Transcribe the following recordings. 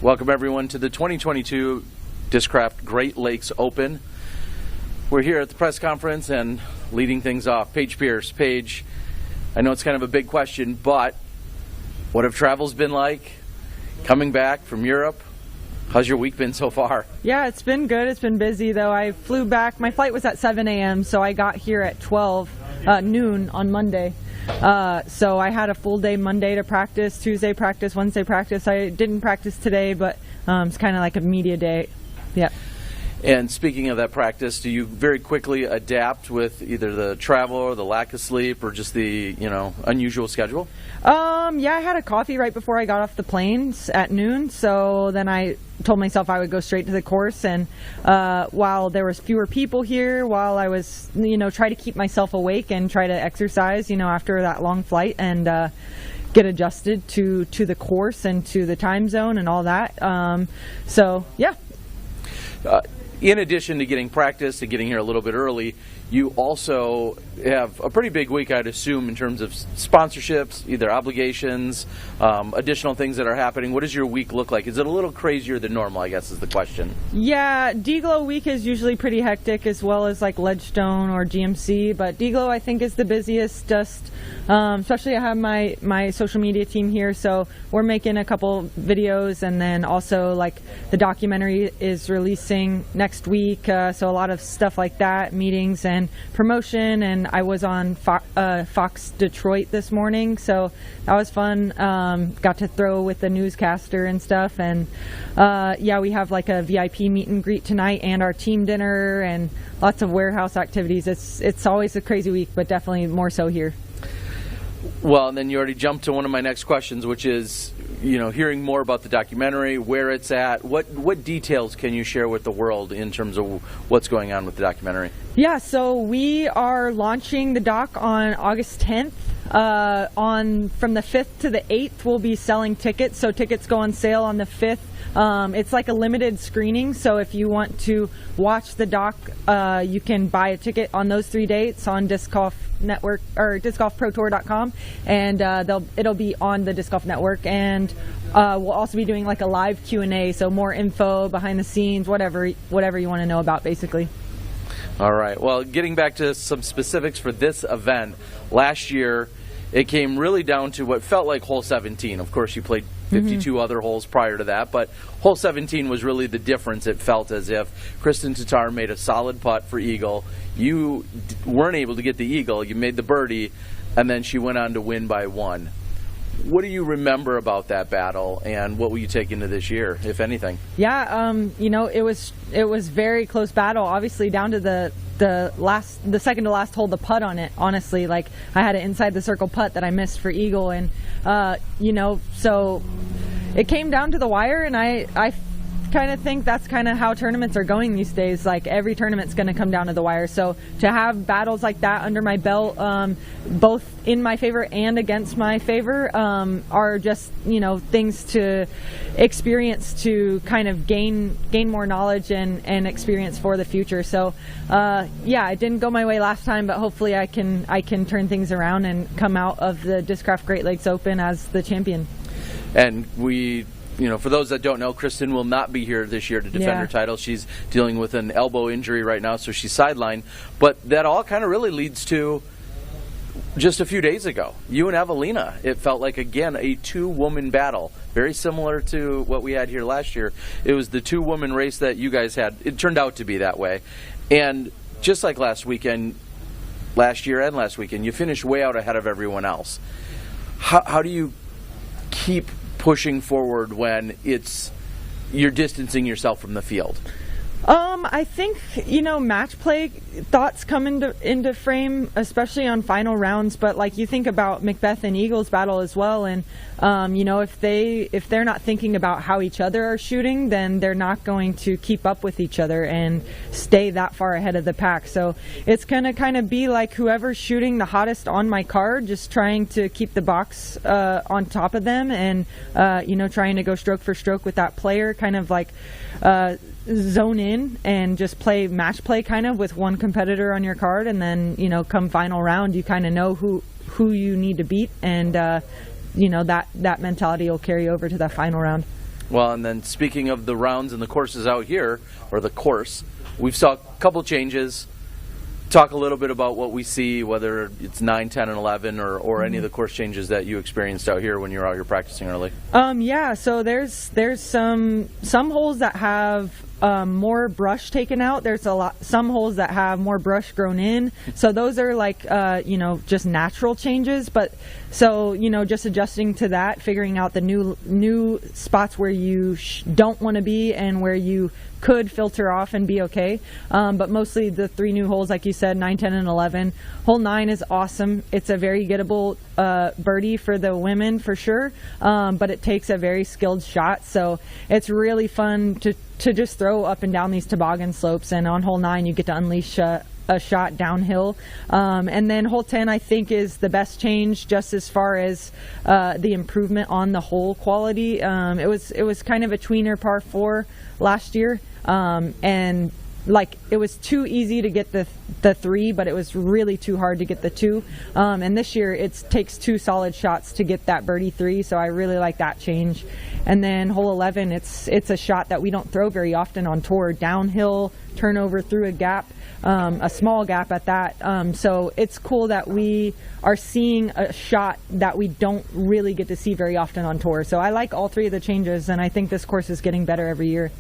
Welcome everyone to the 2022 Discraft Great Lakes Open. We're here at the press conference and leading things off, Paige Pierce. Paige, I know it's kind of a big question, but what have travels been like? Coming back from Europe, how's your week been so far? Yeah, it's been good. It's been busy though. I flew back. My flight was at 7 a.m. so I got here at noon on Monday. So I had a full day Monday to practice, Tuesday practice, Wednesday practice. I didn't practice today, but it's kind of like a media day. Yeah. And speaking of that practice, do you very quickly adapt with either the travel or the lack of sleep or just the, unusual schedule? Yeah, I had a coffee right before I got off the planes at noon. So then I told myself I would go straight to the course. And while there was fewer people here, while I was, try to keep myself awake and try to exercise, after that long flight and get adjusted to the course and to the time zone and all that. So, yeah. In addition to getting practice and getting here a little bit early, you also have a pretty big week, I'd assume, in terms of sponsorships, either obligations, additional things that are happening. What does your week look like? Is it a little crazier than normal, I guess is the question? Yeah, D-Glow week is usually pretty hectic, as well as like Ledgestone or GMC, but D-Glow I think is the busiest, just especially I have my social media team here, so we're making a couple videos, and then also like the documentary is releasing next week, so a lot of stuff like that, meetings and promotion, and I was on Fox Detroit this morning, so that was fun. Got to throw with the newscaster and stuff, and yeah, we have like a VIP meet and greet tonight and our team dinner and lots of warehouse activities. It's always a crazy week, but definitely more so here. Well, and then you already jumped to one of my next questions, which is, hearing more about the documentary, where it's at. What details can you share with the world in terms of what's going on with the documentary? Yeah, so we are launching the doc on August 10th. From the 5th to the 8th, we'll be selling tickets. So tickets go on sale on the 5th. It's like a limited screening, so if you want to watch the doc, you can buy a ticket on those 3 dates on Disc Golf Network or discgolfprotour.com, and it'll be on the Disc Golf Network, and we'll also be doing like a live Q&A, so more info, behind the scenes, whatever you want to know about, basically. All right. Well, getting back to some specifics for this event, last year it came really down to what felt like hole 17. Of course, you played 52 other holes prior to that, but hole 17 was really the difference. It felt as if Kristen Tatar made a solid putt for eagle. You weren't able to get the eagle. You made the birdie, and then she went on to win by 1. What do you remember about that battle, and what will you take into this year, if anything? Yeah, it was very close battle. Obviously, down to the second to last hole, the putt on it. Honestly, like I had an inside the circle putt that I missed for eagle, and so it came down to the wire, and I kind of think that's kind of how tournaments are going these days. Like every tournament's going to come down to the wire, so to have battles like that under my belt, both in my favor and against my favor, are just things to experience, to kind of gain more knowledge and experience for the future. So yeah, it didn't go my way last time, but hopefully I can turn things around and come out of the Discraft Great Lakes Open as the champion. And for those that don't know, Kristen will not be here this year to defend her title. She's dealing with an elbow injury right now, so she's sidelined. But that all kind of really leads to just a few days ago, you and Evelina. It felt like, again, a two-woman battle, very similar to what we had here last year. It was the two-woman race that you guys had. It turned out to be that way. And just like last year and last weekend, you finished way out ahead of everyone else. How do you keep pushing forward when you're distancing yourself from the field? I think, match play thoughts come into frame, especially on final rounds. But like you think about McBeth and Eagles battle as well, and if they're not thinking about how each other are shooting, then they're not going to keep up with each other and stay that far ahead of the pack. So it's gonna kind of be like whoever's shooting the hottest on my card, just trying to keep the box on top of them, and trying to go stroke for stroke with that player, kind of like zone in and just play match play kind of with one competitor on your card, and then come final round you kind of know who you need to beat, and that mentality will carry over to that final round. Well, and then speaking of the rounds and the courses out here, or the course, we've saw a couple changes. Talk a little bit about what we see, whether it's 9, 10, and 11, or any of the course changes that you experienced out here when you were out here practicing early. Yeah, so there's some holes that have more brush taken out. There's some holes that have more brush grown in. So those are like just natural changes. But so just adjusting to that, figuring out the new spots where you don't want to be and where you could filter off and be okay. But mostly the 3 new holes, like you said, 9, 10, and 11. Hole 9 is awesome. It's a very gettable birdie for the women for sure, but it takes a very skilled shot. So it's really fun to just throw up and down these toboggan slopes. And on hole 9, you get to unleash a shot downhill. And then hole 10, I think, is the best change just as far as the improvement on the hole quality. It was kind of a tweener par 4 last year. And like it was too easy to get the 3, but it was really too hard to get the 2. And this year it takes 2 solid shots to get that birdie 3, so I really like that change. And then hole 11, it's a shot that we don't throw very often on tour, downhill, turnover through a gap, a small gap at that. So it's cool that we are seeing a shot that we don't really get to see very often on tour. So I like all 3 of the changes, and I think this course is getting better every year.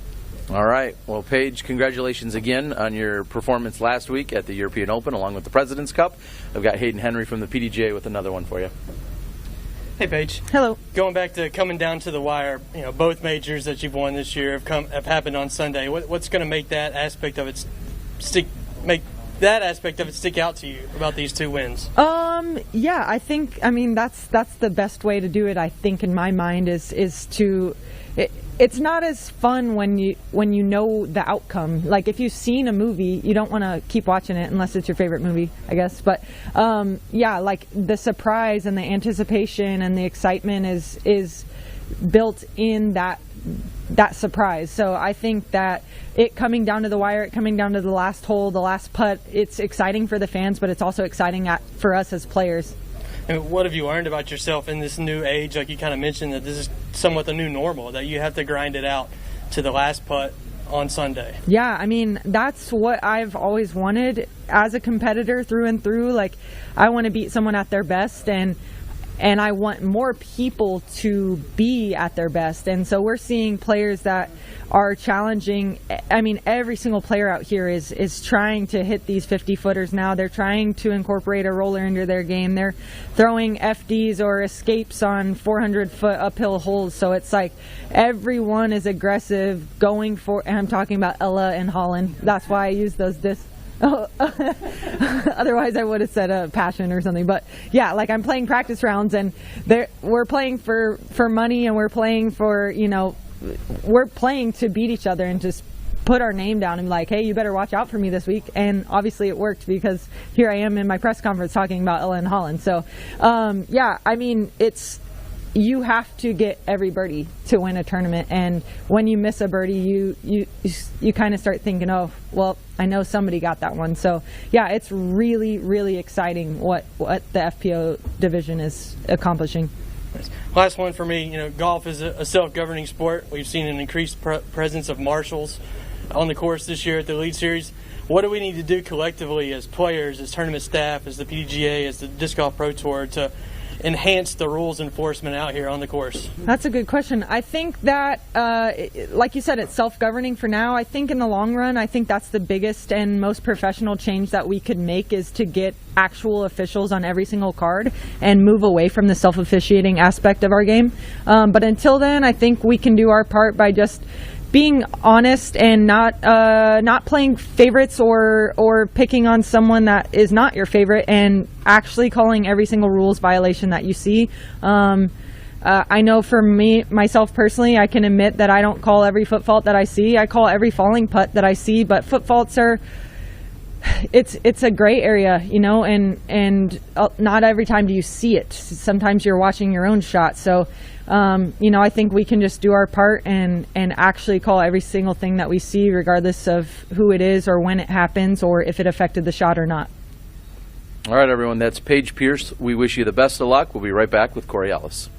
All right. Well, Paige, congratulations again on your performance last week at the European Open along with the President's Cup. I've got Hayden Henry from the PDGA with another one for you. Hey, Paige. Hello. Going back to coming down to the wire, both majors that you've won this year have happened on Sunday. What's going to make that aspect of it stick out to you about these 2 wins? Yeah, I think that's the best way to do it. I think in my mind is to. It's not as fun when you know the outcome. Like if you've seen a movie, you don't want to keep watching it unless it's your favorite movie, I guess. But yeah, like the surprise and the anticipation and the excitement is built in that surprise. So I think that it coming down to the wire, it coming down to the last hole, the last putt, it's exciting for the fans, but it's also exciting for us as players. And what have you learned about yourself in this new age? Like you kind of mentioned that this is somewhat the new normal, that you have to grind it out to the last putt on Sunday. Yeah, that's what I've always wanted as a competitor through and through. Like I want to beat someone at their best, and I want more people to be at their best. And so we're seeing players that are challenging. Every single player out here is trying to hit these 50-footers now. They're trying to incorporate a roller into their game. They're throwing FDs or escapes on 400-foot uphill holes. So it's like everyone is aggressive, going for, and I'm talking about Ella and Holland. That's why I use those discs. Otherwise I would have said a passion or something. But yeah, like I'm playing practice rounds, and we're playing for money, and we're playing for we're playing to beat each other and just put our name down and be like, hey, you better watch out for me this week. And obviously it worked, because here I am in my press conference talking about Ella and Holland. So yeah, it's you have to get every birdie to win a tournament, and when you miss a birdie, you kind of start thinking, oh, well, I know somebody got that one. So yeah, it's really, really exciting what the FPO division is accomplishing. Last one for me. Golf is a self-governing sport. We've seen an increased presence of marshals on the course this year at the Elite Series. What do we need to do collectively as players, as tournament staff, as the PDGA, as the Disc Golf Pro Tour to enhance the rules enforcement out here on the course? That's a good question. I think that, like you said, it's self-governing for now. I think in the long run, I think that's the biggest and most professional change that we could make, is to get actual officials on every single card and move away from the self-officiating aspect of our game. But until then, I think we can do our part by just being honest and not playing favorites or picking on someone that is not your favorite, and actually calling every single rules violation that you see. I know for myself personally, I can admit that I don't call every foot fault that I see. I call every falling putt that I see, but foot faults are, it's a gray area, and not every time do you see it. Sometimes you're watching your own shot. So I think we can just do our part and actually call every single thing that we see, regardless of who it is or when it happens or if it affected the shot or not. All right, everyone, that's Paige Pierce. We wish you the best of luck. We'll be right back with Corey Ellis.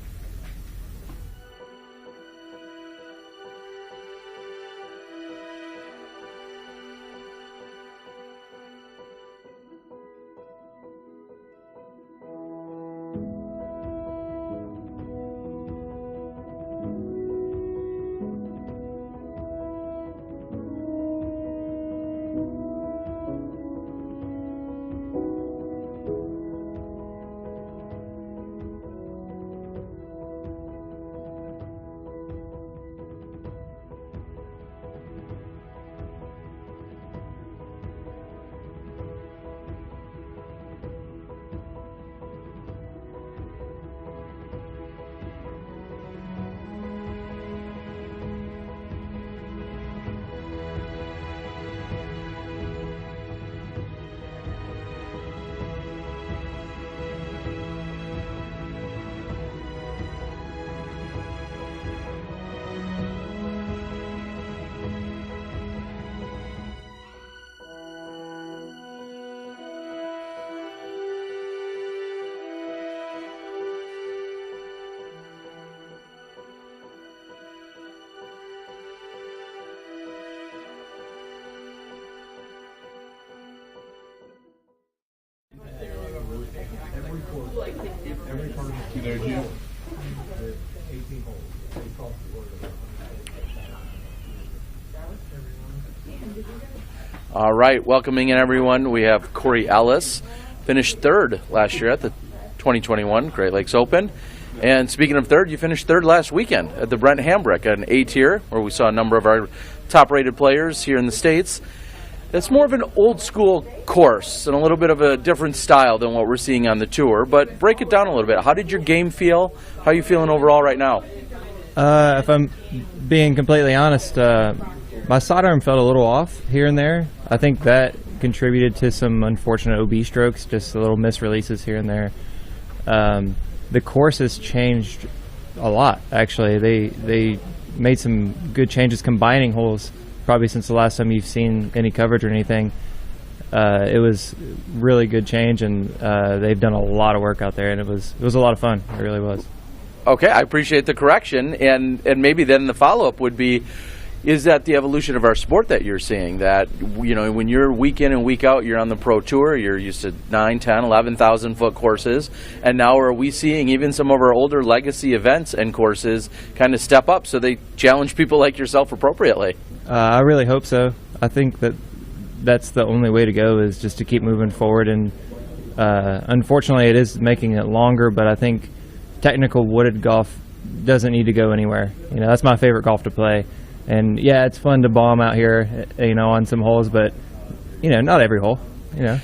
All right, welcoming in everyone, we have Corey Ellis, finished third last year at the 2021 Great Lakes Open. And speaking of third, you finished third last weekend at the Brent Hambrick, an A tier, where we saw a number of our top-rated players here in the States. It's more of an old-school course and a little bit of a different style than what we're seeing on the tour. But break it down a little bit. How did your game feel? How are you feeling overall right now? If I'm being completely honest, my sidearm felt a little off here and there. I think that contributed to some unfortunate OB strokes, just a little misreleases here and there. The course has changed a lot, actually. They made some good changes combining holes, probably since the last time you've seen any coverage or anything. It was really good change, and they've done a lot of work out there, and it was a lot of fun. It really was. Okay, I appreciate the correction, and maybe then the follow-up would be, is that the evolution of our sport that you're seeing? That, you know, when you're week in and week out, you're on the pro tour, you're used to 9, 10, 11,000 foot courses, and now are we seeing even some of our older legacy events and courses kind of step up so they challenge people like yourself appropriately? I really hope so. I think that's the only way to go, is just to keep moving forward, and unfortunately it is making it longer, but I think technical wooded golf doesn't need to go anywhere. You know, that's my favorite golf to play. And yeah, it's fun to bomb out here, you know, on some holes, but, you know, not every hole, you know.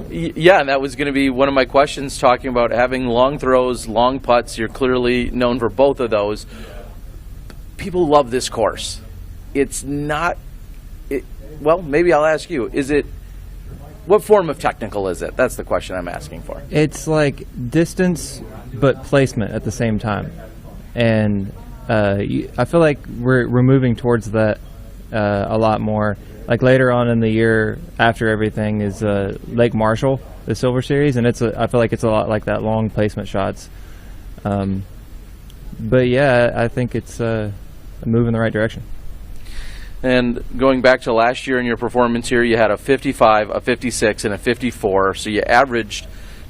Yeah, and that was going to be one of my questions, talking about having long throws, long putts. You're clearly known for both of those. People love this course. It's not, well, maybe I'll ask you, what form of technical is it? That's the question I'm asking for. It's like distance, but placement at the same time. And I feel like we're moving towards that a lot more. Like later on in the year, after everything, is Lake Marshall, the Silver Series, and I feel like it's a lot like that, long placement shots. But yeah, I think it's a move in the right direction. And going back to last year in your performance here, you had a 55, a 56, and a 54, so you averaged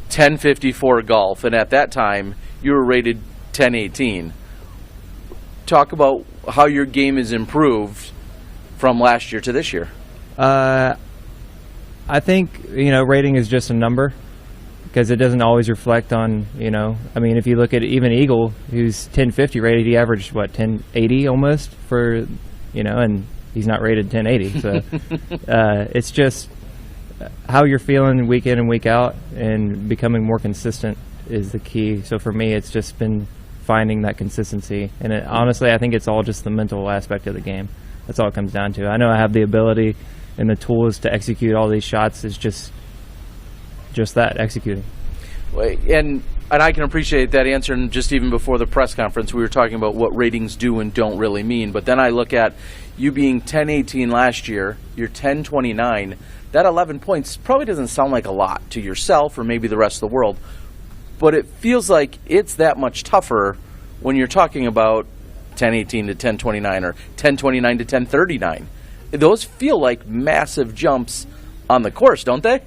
1054 golf, and at that time you were rated 1018. Talk about how your game has improved from last year to this year. I think, you know, rating is just a number, because it doesn't always reflect on, you know, I mean, if you look at even Eagle, who's 1050 rated, he averaged, what, 1080 almost for, you know, and he's not rated 1080. So it's just how you're feeling week in and week out, and becoming more consistent is the key. So for me, it's just been finding that consistency, and honestly, I think it's all just the mental aspect of the game. That's all it comes down to. I know I have the ability and the tools to execute all these shots. Is just that, executing. And I can appreciate that answer. And just even before the press conference, we were talking about what ratings do and don't really mean. But then I look at you being 1018 last year, you're 1029. That 11 points probably doesn't sound like a lot to yourself or maybe the rest of the world, but it feels like it's that much tougher when you're talking about 1018 to 1029 or 1029 to 1039. Those feel like massive jumps on the course, don't they?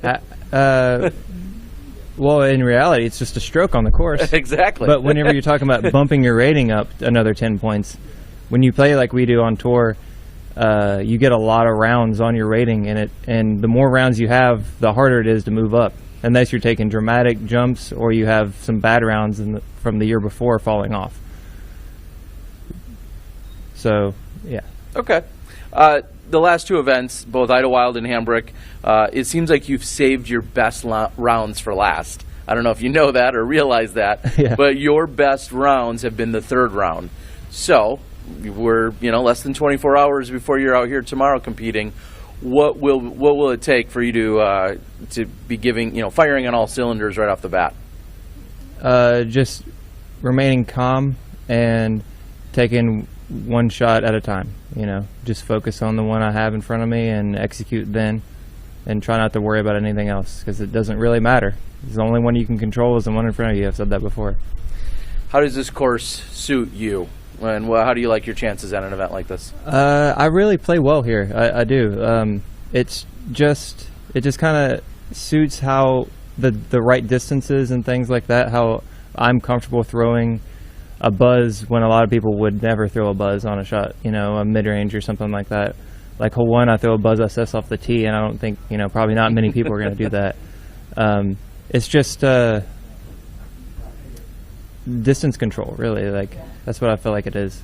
Well, in reality, it's just a stroke on the course. Exactly. But whenever you're talking about bumping your rating up another 10 points, when you play like we do on tour, you get a lot of rounds on your rating, and the more rounds you have, the harder it is to move up, unless you're taking dramatic jumps or you have some bad rounds from the year before falling off. So, yeah. Okay. The last two events, both Idlewild and Hambrick, it seems like you've saved your best rounds for last. I don't know if you know that or realize that, yeah. But your best rounds have been the third round. So we're less than 24 hours before you're out here tomorrow competing. What will it take for you to be firing on all cylinders right off the bat? Just remaining calm and taking one shot at a time. Just focus on the one I have in front of me and execute then, and try not to worry about anything else, because it doesn't really matter. The only one you can control is the one in front of you. I've said that before. How does this course suit you? And how do you like your chances at an event like this? I really play well here. I do. It just kind of suits how the right distances and things like that, how I'm comfortable throwing a buzz when a lot of people would never throw a buzz on a shot, a mid-range or something like that. Like hole 1, I throw a buzz SS off the tee, and I don't think, probably not many people are going to do that. It's just distance control, really. Like, that's what I feel like it is.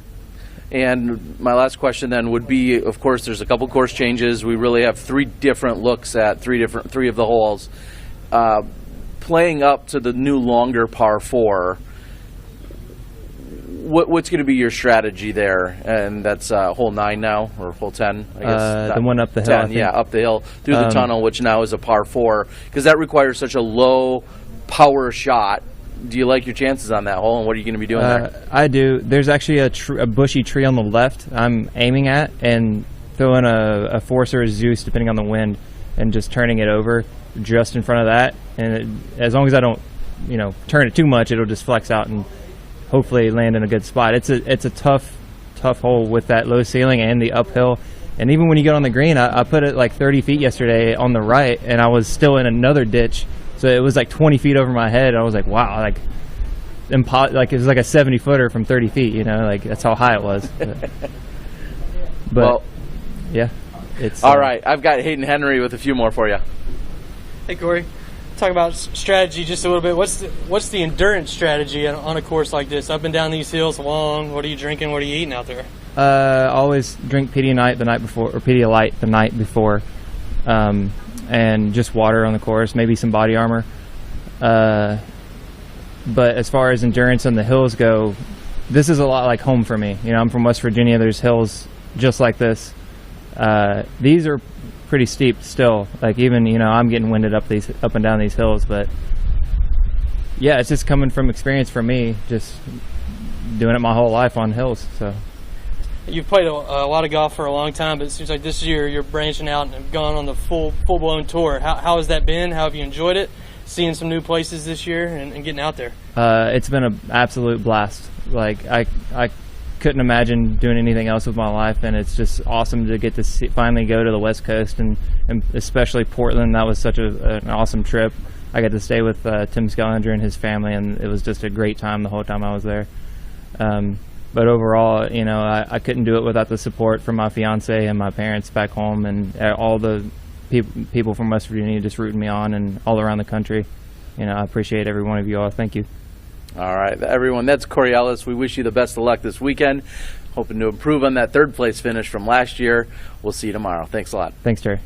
And my last question then would be, of course, there's a couple course changes. We really have 3 different looks at 3 of the holes. Playing up to the new longer par 4, what's going to be your strategy there? And that's hole 9 now, or hole 10, I guess. The one up the hill. 10, yeah, up the hill through the tunnel, which now is a par 4, because that requires such a low power shot. Do you like your chances on that hole, and what are you going to be doing there? I do. There's actually a bushy tree on the left I'm aiming at, and throwing a force or a Zeus, depending on the wind, and just turning it over just in front of that. And as long as I don't, turn it too much, it'll just flex out and hopefully land in a good spot. It's a tough hole with that low ceiling and the uphill. And even when you get on the green, I put it like 30 feet yesterday on the right, and I was still in another ditch. So it was like 20 feet over my head. I was like, wow, like it was like a 70-footer from 30 feet, like that's how high it was. But well, yeah. It's all right. I've got Hayden Henry with a few more for you. Hey, Corey. Talk about strategy just a little bit. What's the endurance strategy on a course like this? Up and down these hills long. What are you drinking? What are you eating out there? Always drink Pedialyte the night before, and just water on the course, maybe some body armor. But as far as endurance on the hills go, this is a lot like home for me. I'm from West Virginia. There's hills just like this. These are pretty steep still. Like even, I'm getting winded up and down these hills, but yeah, it's just coming from experience for me, just doing it my whole life on hills. So you've played a lot of golf for a long time, but it seems like this year you're branching out and have gone on the full-blown tour. How has that been? How have you enjoyed it? Seeing some new places this year and getting out there? It's been an absolute blast. Like I couldn't imagine doing anything else with my life, and it's just awesome to get to finally go to the West Coast and especially Portland. That was such an awesome trip. I got to stay with Tim Skellinger and his family, and it was just a great time the whole time I was there. But overall, I couldn't do it without the support from my fiance and my parents back home, and all the people from West Virginia just rooting me on, and all around the country. I appreciate every one of you all. Thank you. All right, everyone, that's Corey Ellis. We wish you the best of luck this weekend. Hoping to improve on that 3rd place finish from last year. We'll see you tomorrow. Thanks a lot. Thanks, Terry.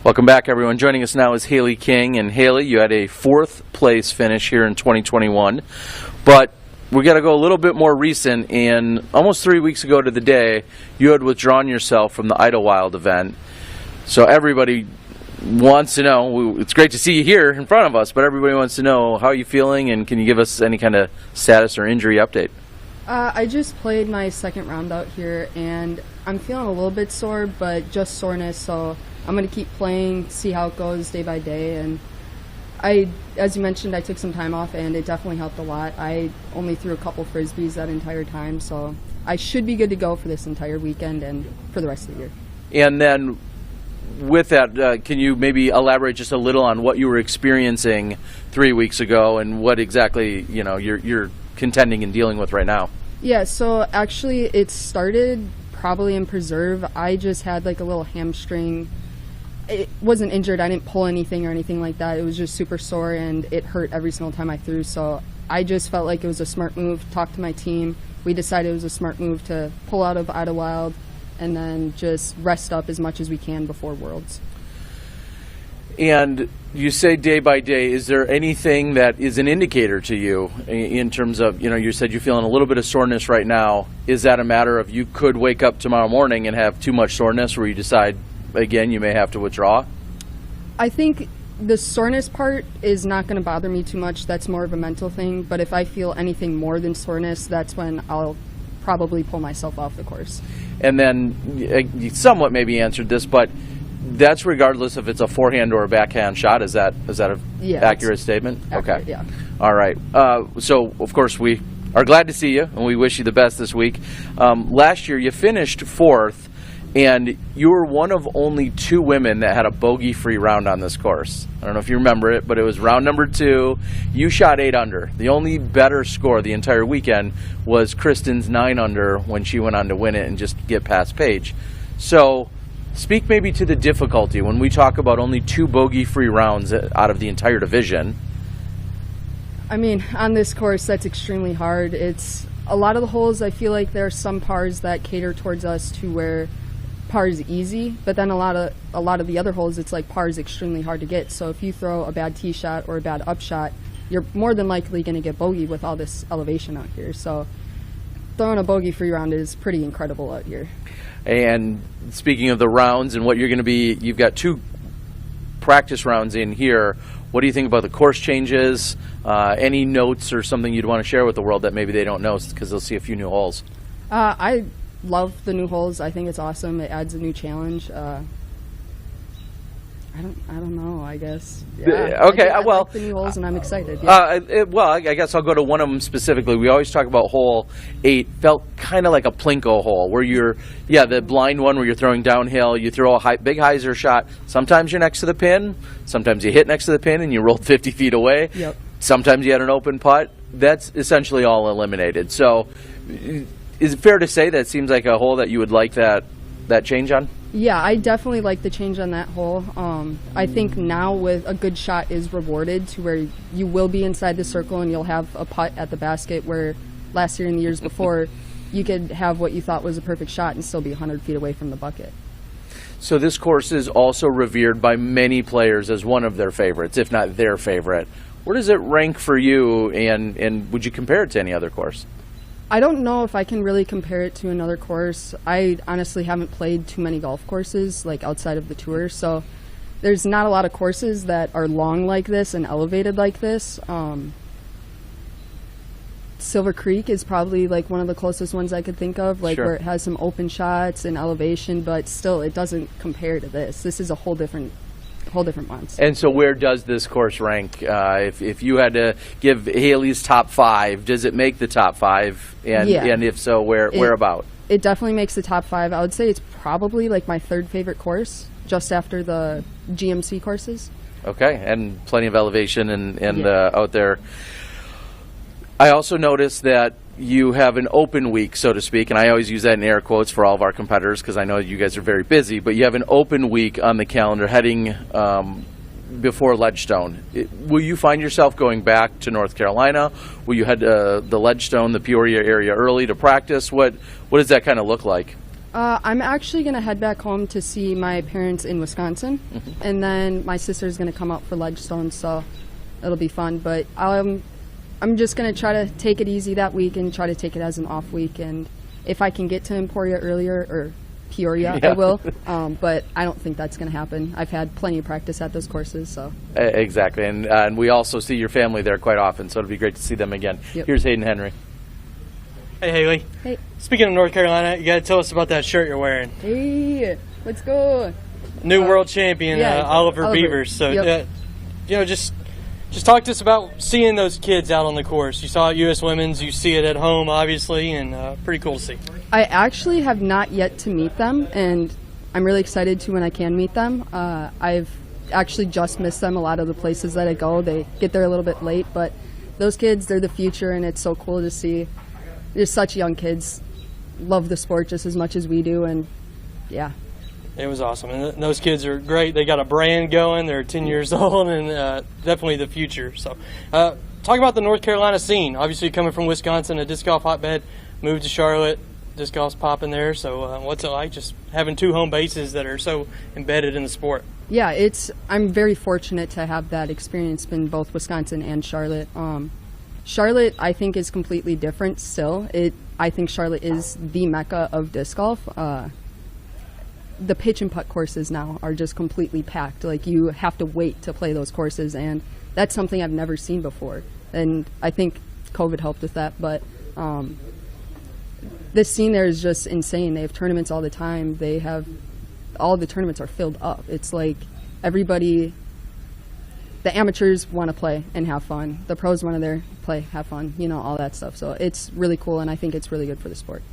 Welcome back, everyone. Joining us now is Hailey King. And Hailey, you had a 4th place finish here in 2021. But we got to go a little bit more recent. And almost 3 weeks ago to the day, you had withdrawn yourself from the Idlewild event. So everybody wants to know, it's great to see you here in front of us, but everybody wants to know, how are you feeling, and can you give us any kind of status or injury update? I just played my 2nd round out here, and I'm feeling a little bit sore, but just soreness, so I'm going to keep playing, see how it goes day by day. And as you mentioned, I took some time off, and it definitely helped a lot. I only threw a couple Frisbees that entire time, so I should be good to go for this entire weekend and for the rest of the year. And then with that, can you maybe elaborate just a little on what you were experiencing 3 weeks ago and what exactly you're contending and dealing with right now? Yeah, so actually it started probably in Preserve. I just had like a little hamstring. It wasn't injured. I didn't pull anything or anything like that. It was just super sore, and it hurt every single time I threw. So I just felt like it was a smart move. Talked to my team. We decided it was a smart move to pull out of Idlewild and then just rest up as much as we can before Worlds. And you say day by day, is there anything that is an indicator to you in terms of, you said you're feeling a little bit of soreness right now. Is that a matter of you could wake up tomorrow morning and have too much soreness where you decide, again, you may have to withdraw? I think the soreness part is not going to bother me too much. That's more of a mental thing. But if I feel anything more than soreness, that's when I'll probably pull myself off the course. And then you somewhat maybe answered this, but that's regardless if it's a forehand or a backhand shot. Is that an accurate statement? Accurate, okay. Yeah. All right. So, of course, we are glad to see you, and we wish you the best this week. Last year, you finished 4th, and you were one of only 2 women that had a bogey-free round on this course. I don't know if you remember it, but it was round number 2. You shot 8 under. The only better score the entire weekend was Kristen's 9 under when she went on to win it and just get past Paige. So speak maybe to the difficulty when we talk about only 2 bogey-free rounds out of the entire division. I mean, on this course, that's extremely hard. It's a lot of the holes, I feel like there are some pars that cater towards us to where par is easy, but then a lot of the other holes, it's like par is extremely hard to get. So if you throw a bad tee shot or a bad up shot, you're more than likely going to get bogey with all this elevation out here. So throwing a bogey-free round is pretty incredible out here. And speaking of the rounds and what you're going to be, you've got 2 practice rounds in here. What do you think about the course changes? Any notes or something you'd want to share with the world that maybe they don't know because they'll see a few new holes? I love the new holes. I think it's awesome. It adds a new challenge. I don't know, I guess. Yeah, okay, I like the new holes, and I'm excited. Yeah. I guess I'll go to one of them specifically. We always talk about hole 8. Felt kind of like a plinko hole, where you're, the blind one where you're throwing downhill. You throw a big hyzer shot. Sometimes you're next to the pin. Sometimes you hit next to the pin and you roll 50 feet away. Yep. Sometimes you had an open putt. That's essentially all eliminated. So is it fair to say that it seems like a hole that you would like that change on? Yeah, I definitely like the change on that hole. I think now with a good shot is rewarded to where you will be inside the circle and you'll have a putt at the basket, where last year and the years before you could have what you thought was a perfect shot and still be 100 feet away from the bucket. So this course is also revered by many players as one of their favorites, if not their favorite. Where does it rank for you, and would you compare it to any other course? I don't know if I can really compare it to another course. I honestly haven't played too many golf courses, like outside of the tour, so there's not a lot of courses that are long like this and elevated like this. Silver Creek is probably like one of the closest ones I could think of, like Sure. where it has some open shots and elevation, but still it doesn't compare to this. This is a whole different monster. And so where does this course rank? If you had to give Hailey's top 5, does it make the top 5? And if so, where about? It definitely makes the top 5. I would say it's probably like my 3rd favorite course, just after the GMC courses. Okay, and plenty of elevation and out there. I also noticed that you have an open week, so to speak, and I always use that in air quotes for all of our competitors because I know you guys are very busy, but you have an open week on the calendar heading before Ledgestone. Will you find yourself going back to North Carolina? Will you head to the Ledgestone, the Peoria area early to practice? What does that kind of look like? I'm actually going to head back home to see my parents in Wisconsin, and then my sister's going to come out for Ledgestone, so it'll be fun. But I'm just going to try to take it easy that week and try to take it as an off week. And if I can get to Emporia earlier, or Peoria, I will. But I don't think that's going to happen. I've had plenty of practice at those courses. So Exactly. And we also see your family there quite often, so it'll be great to see them again. Yep. Here's Hayden Henry. Hey, Hailey. Hey. Speaking of North Carolina, you got to tell us about that shirt you're wearing. Hey, let's go. New world champion, Oliver Beavers. So, just talk to us about seeing those kids out on the course. You saw it at U.S. Women's. You see it at home, obviously, and pretty cool to see. I actually have not yet to meet them, and I'm really excited to when I can meet them. I've actually just missed them a lot of the places that I go. They get there a little bit late, but those kids, they're the future, and it's so cool to see. Just such young kids love the sport just as much as we do, and yeah. It was awesome, and those kids are great. They got a brand going. They're 10 years old, and definitely the future. So, talk about the North Carolina scene. Obviously, coming from Wisconsin, a disc golf hotbed, moved to Charlotte. Disc golf's popping there. So, what's it like just having two home bases that are so embedded in the sport? Yeah, I'm very fortunate to have that experience in both Wisconsin and Charlotte. Charlotte, I think, is completely different still. I think Charlotte is the mecca of disc golf. The pitch and putt courses now are just completely packed. Like, you have to wait to play those courses, and that's something I've never seen before. And I think COVID helped with that, but this scene there is just insane. They have tournaments all the time. All the tournaments are filled up. It's like everybody... The amateurs want to play and have fun. The pros want to play, have fun, all that stuff. So it's really cool, and I think it's really good for the sport.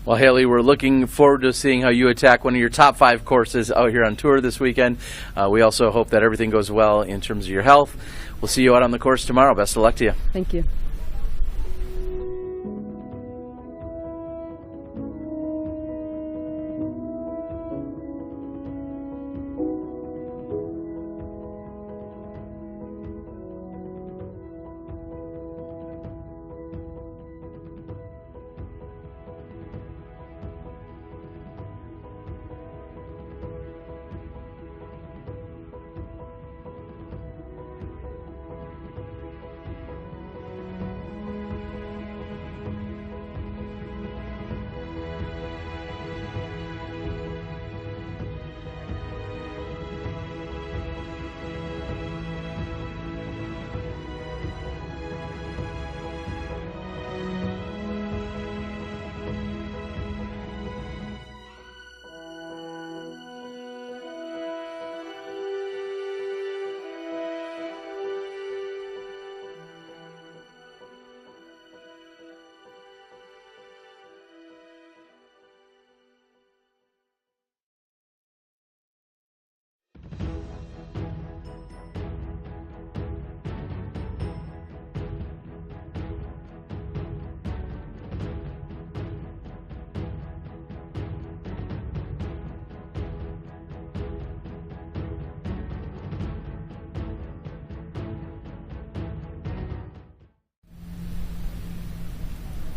Well, Hailey, we're looking forward to seeing how you attack one of your top 5 courses out here on tour this weekend. We also hope that everything goes well in terms of your health. We'll see you out on the course tomorrow. Best of luck to you. Thank you.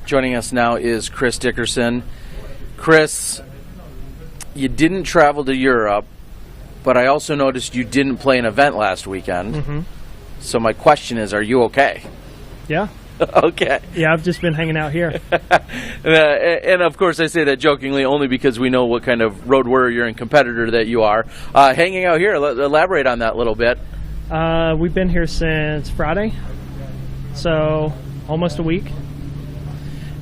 Joining us now is Chris Dickerson. Chris, you didn't travel to Europe, but I also noticed you didn't play an event last weekend. Mm-hmm. So my question is, are you okay? Yeah. Okay. Yeah, I've just been hanging out here. And of course I say that jokingly only because we know what kind of road warrior and competitor that you are. Hanging out here, elaborate on that a little bit. We've been here since Friday, so almost a week.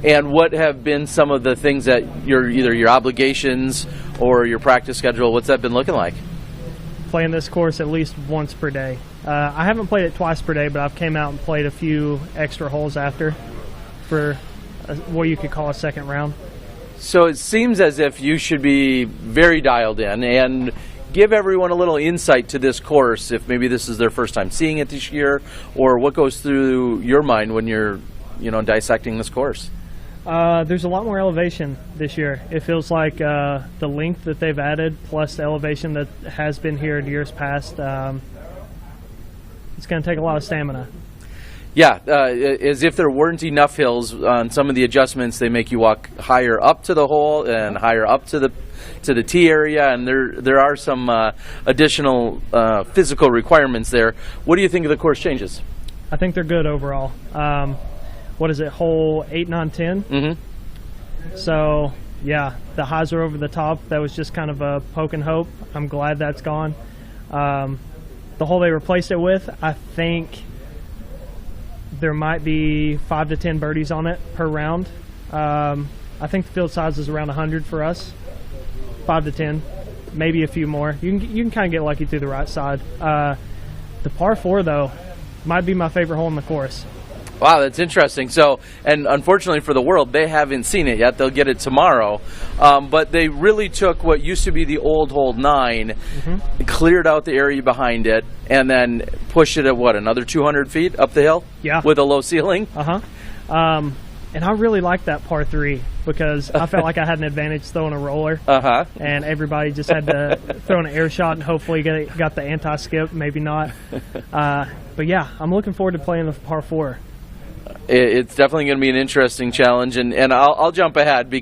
And what have been some of the things that either your obligations or your practice schedule, what's that been looking like? Playing this course at least once per day. I haven't played it twice per day, but I've came out and played a few extra holes after for what you could call a second round. So it seems as if you should be very dialed in, and give everyone a little insight to this course, if maybe this is their first time seeing it this year, or what goes through your mind when you're dissecting this course. There's a lot more elevation this year. It feels like the length that they've added plus the elevation that has been here in years past, it's going to take a lot of stamina. Yeah, as if there weren't enough hills on some of the adjustments, they make you walk higher up to the hole and higher up to the tee area, and there are some additional physical requirements there. What do you think of the course changes? I think they're good overall. What is it, hole 8, 9, 10? Mm-hmm. So, yeah, the highs are over the top. That was just kind of a poke and hope. I'm glad that's gone. The hole they replaced it with, I think there might be 5 to 10 birdies on it per round. I think the field size is around 100 for us. 5 to 10, maybe a few more. You can kind of get lucky through the right side. The par 4, though, might be my favorite hole in the course. Wow, that's interesting. So, and unfortunately for the world, they haven't seen it yet. They'll get it tomorrow. But they really took what used to be the old hole 9, cleared out the area behind it, and then pushed it at, what, another 200 feet up the hill? Yeah. With a low ceiling? And I really liked that par 3 because I felt like I had an advantage throwing a roller. And everybody just had to throw an air shot and hopefully got the anti-skip, maybe not. But yeah, I'm looking forward to playing the par 4. It's definitely going to be an interesting challenge, and I'll jump ahead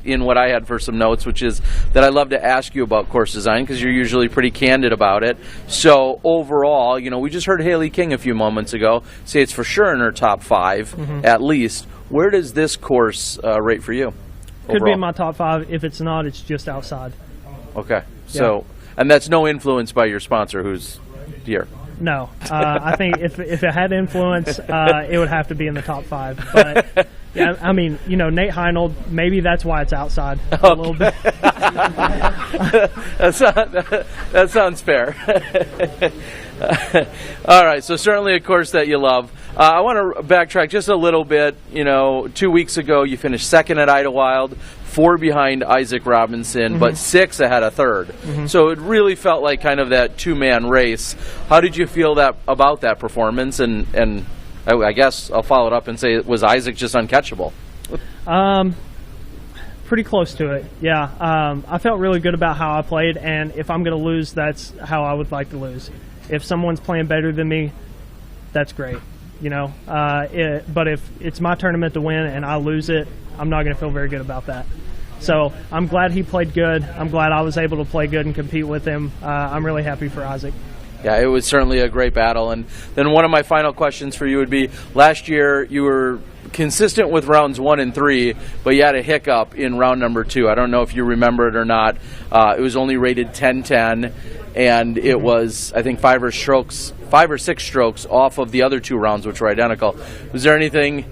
in what I had for some notes, which is that I love to ask you about course design because you're usually pretty candid about it. So overall, we just heard Hailey King a few moments ago say it's for sure in her top 5, at least. Where does this course rate for you? Could be in my top 5. If it's not, it's just outside. Okay. So, and that's no influence by your sponsor, who's here. No, I think if it had influence, it would have to be in the top 5. But yeah, I mean, Nate Heinold, maybe that's why it's outside a little bit. That sounds fair. All right, so certainly a course that you love. I want to backtrack just a little bit. 2 weeks ago, you finished second at Idlewild, 4 behind Isaac Robinson, but 6 ahead of third. So it really felt like kind of that two-man race. How did you feel about that performance? And I guess I'll follow it up and say, was Isaac just uncatchable? Pretty close to it, yeah. I felt really good about how I played, and if I'm going to lose, that's how I would like to lose. If someone's playing better than me, that's great. But if it's my tournament to win and I lose it, I'm not going to feel very good about that. So I'm glad he played good. I'm glad I was able to play good and compete with him. I'm really happy for Isaac. Yeah, it was certainly a great battle. And then one of my final questions for you would be, last year you were consistent with rounds 1 and 3, but you had a hiccup in round number 2. I don't know if you remember it or not. It was only rated 10-10, and it was, I think, 5 or 6 strokes off of the other 2 rounds, which were identical. Was there anything,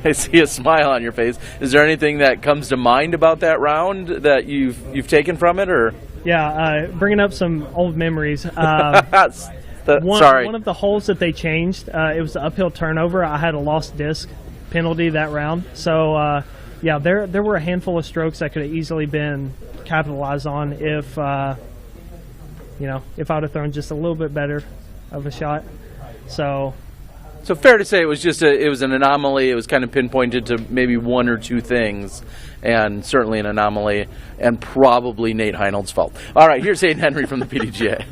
I see a smile on your face, is there anything that comes to mind about that round that you've taken from it, or? Yeah, bringing up some old memories. Sorry. One of the holes that they changed, it was the uphill turnover. I had a lost disc penalty that round. So, yeah, there were a handful of strokes that could have easily been capitalized on if, if I would have thrown just a little bit better of a shot. So fair to say it was an anomaly. It was kind of pinpointed to maybe 1 or 2 things, and certainly an anomaly, and probably Nate Heinold's fault. All right, here's Hayden Henry from the PDGA.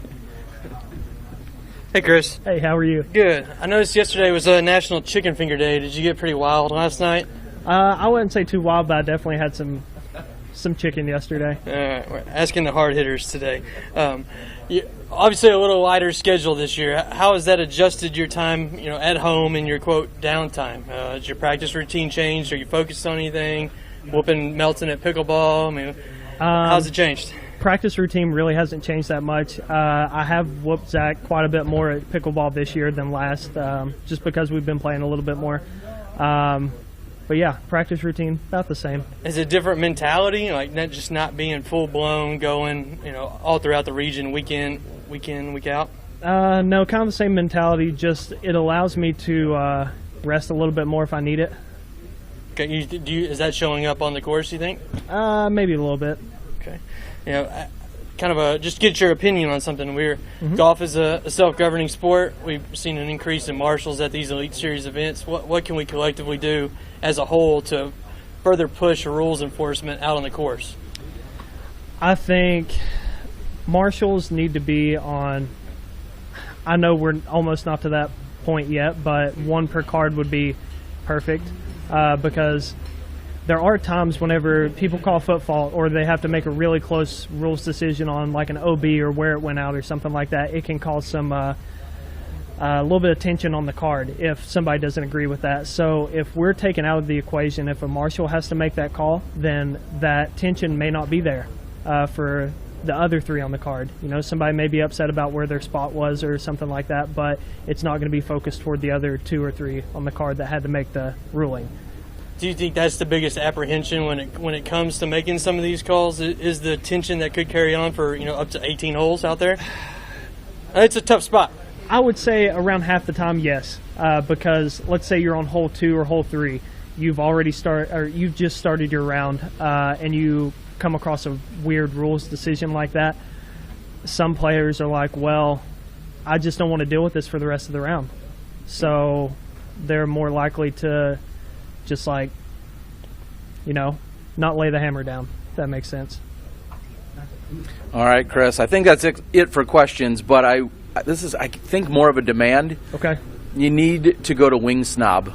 Hey, Chris. Hey, how are you? Good. I noticed yesterday was a National Chicken Finger Day. Did you get pretty wild last night? I wouldn't say too wild, but I definitely had some chicken yesterday. We're asking the hard hitters today. Obviously a little lighter schedule this year. How has that adjusted your time, at home and your, quote, downtime? Has your practice routine changed? Are you focused on anything? Whooping Melton at pickleball? I mean, how's it changed? Practice routine really hasn't changed that much. I have whooped Zach quite a bit more at pickleball this year than last, just because we've been playing a little bit more. But yeah, practice routine, about the same. Is it a different mentality, like not being full-blown, going, all throughout the region, week in, week out? No, kind of the same mentality, just it allows me to rest a little bit more if I need it. Okay, is that showing up on the course, you think? Maybe a little bit. Okay. Just get your opinion on something. Golf is a self-governing sport. We've seen an increase in marshals at these Elite Series events. What can we collectively do as a whole to further push rules enforcement out on the course? I think marshals need to be on. I know we're almost not to that point yet, but 1 per card would be perfect because there are times whenever people call foot fault or they have to make a really close rules decision on like an OB or where it went out or something like that. It can cause some a little bit of tension on the card if somebody doesn't agree with that. So if we're taken out of the equation, if a marshal has to make that call, then that tension may not be there for the other 3 on the card. You know, somebody may be upset about where their spot was or something like that, but it's not going to be focused toward the other 2 or 3 on the card that had to make the ruling. Do you think that's the biggest apprehension when it comes to making some of these calls? Is the tension that could carry on for up to 18 holes out there? It's a tough spot. I would say around half the time, yes, because let's say you're on hole 2 or hole 3, you've just started your round, and you come across a weird rules decision like that. Some players are like, well, I just don't want to deal with this for the rest of the round, so they're more likely to just like, not lay the hammer down, if that makes sense. All right, Chris, I think that's it for questions, but I think more of a demand. Okay. You need to go to Wing Snob.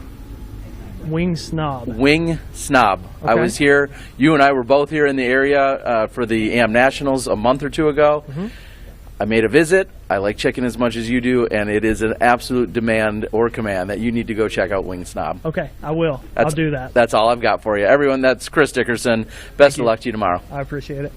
Wing Snob. Wing Snob. Okay. I was here. You and I were both here in the area for the AM Nationals a month or 2 ago. Mm-hmm. I made a visit. I like chicken as much as you do, and it is an absolute demand or command that you need to go check out Wing Snob. Okay, I will. I'll do that. That's all I've got for you. Everyone, that's Chris Dickerson. Best of luck to you tomorrow. I appreciate it.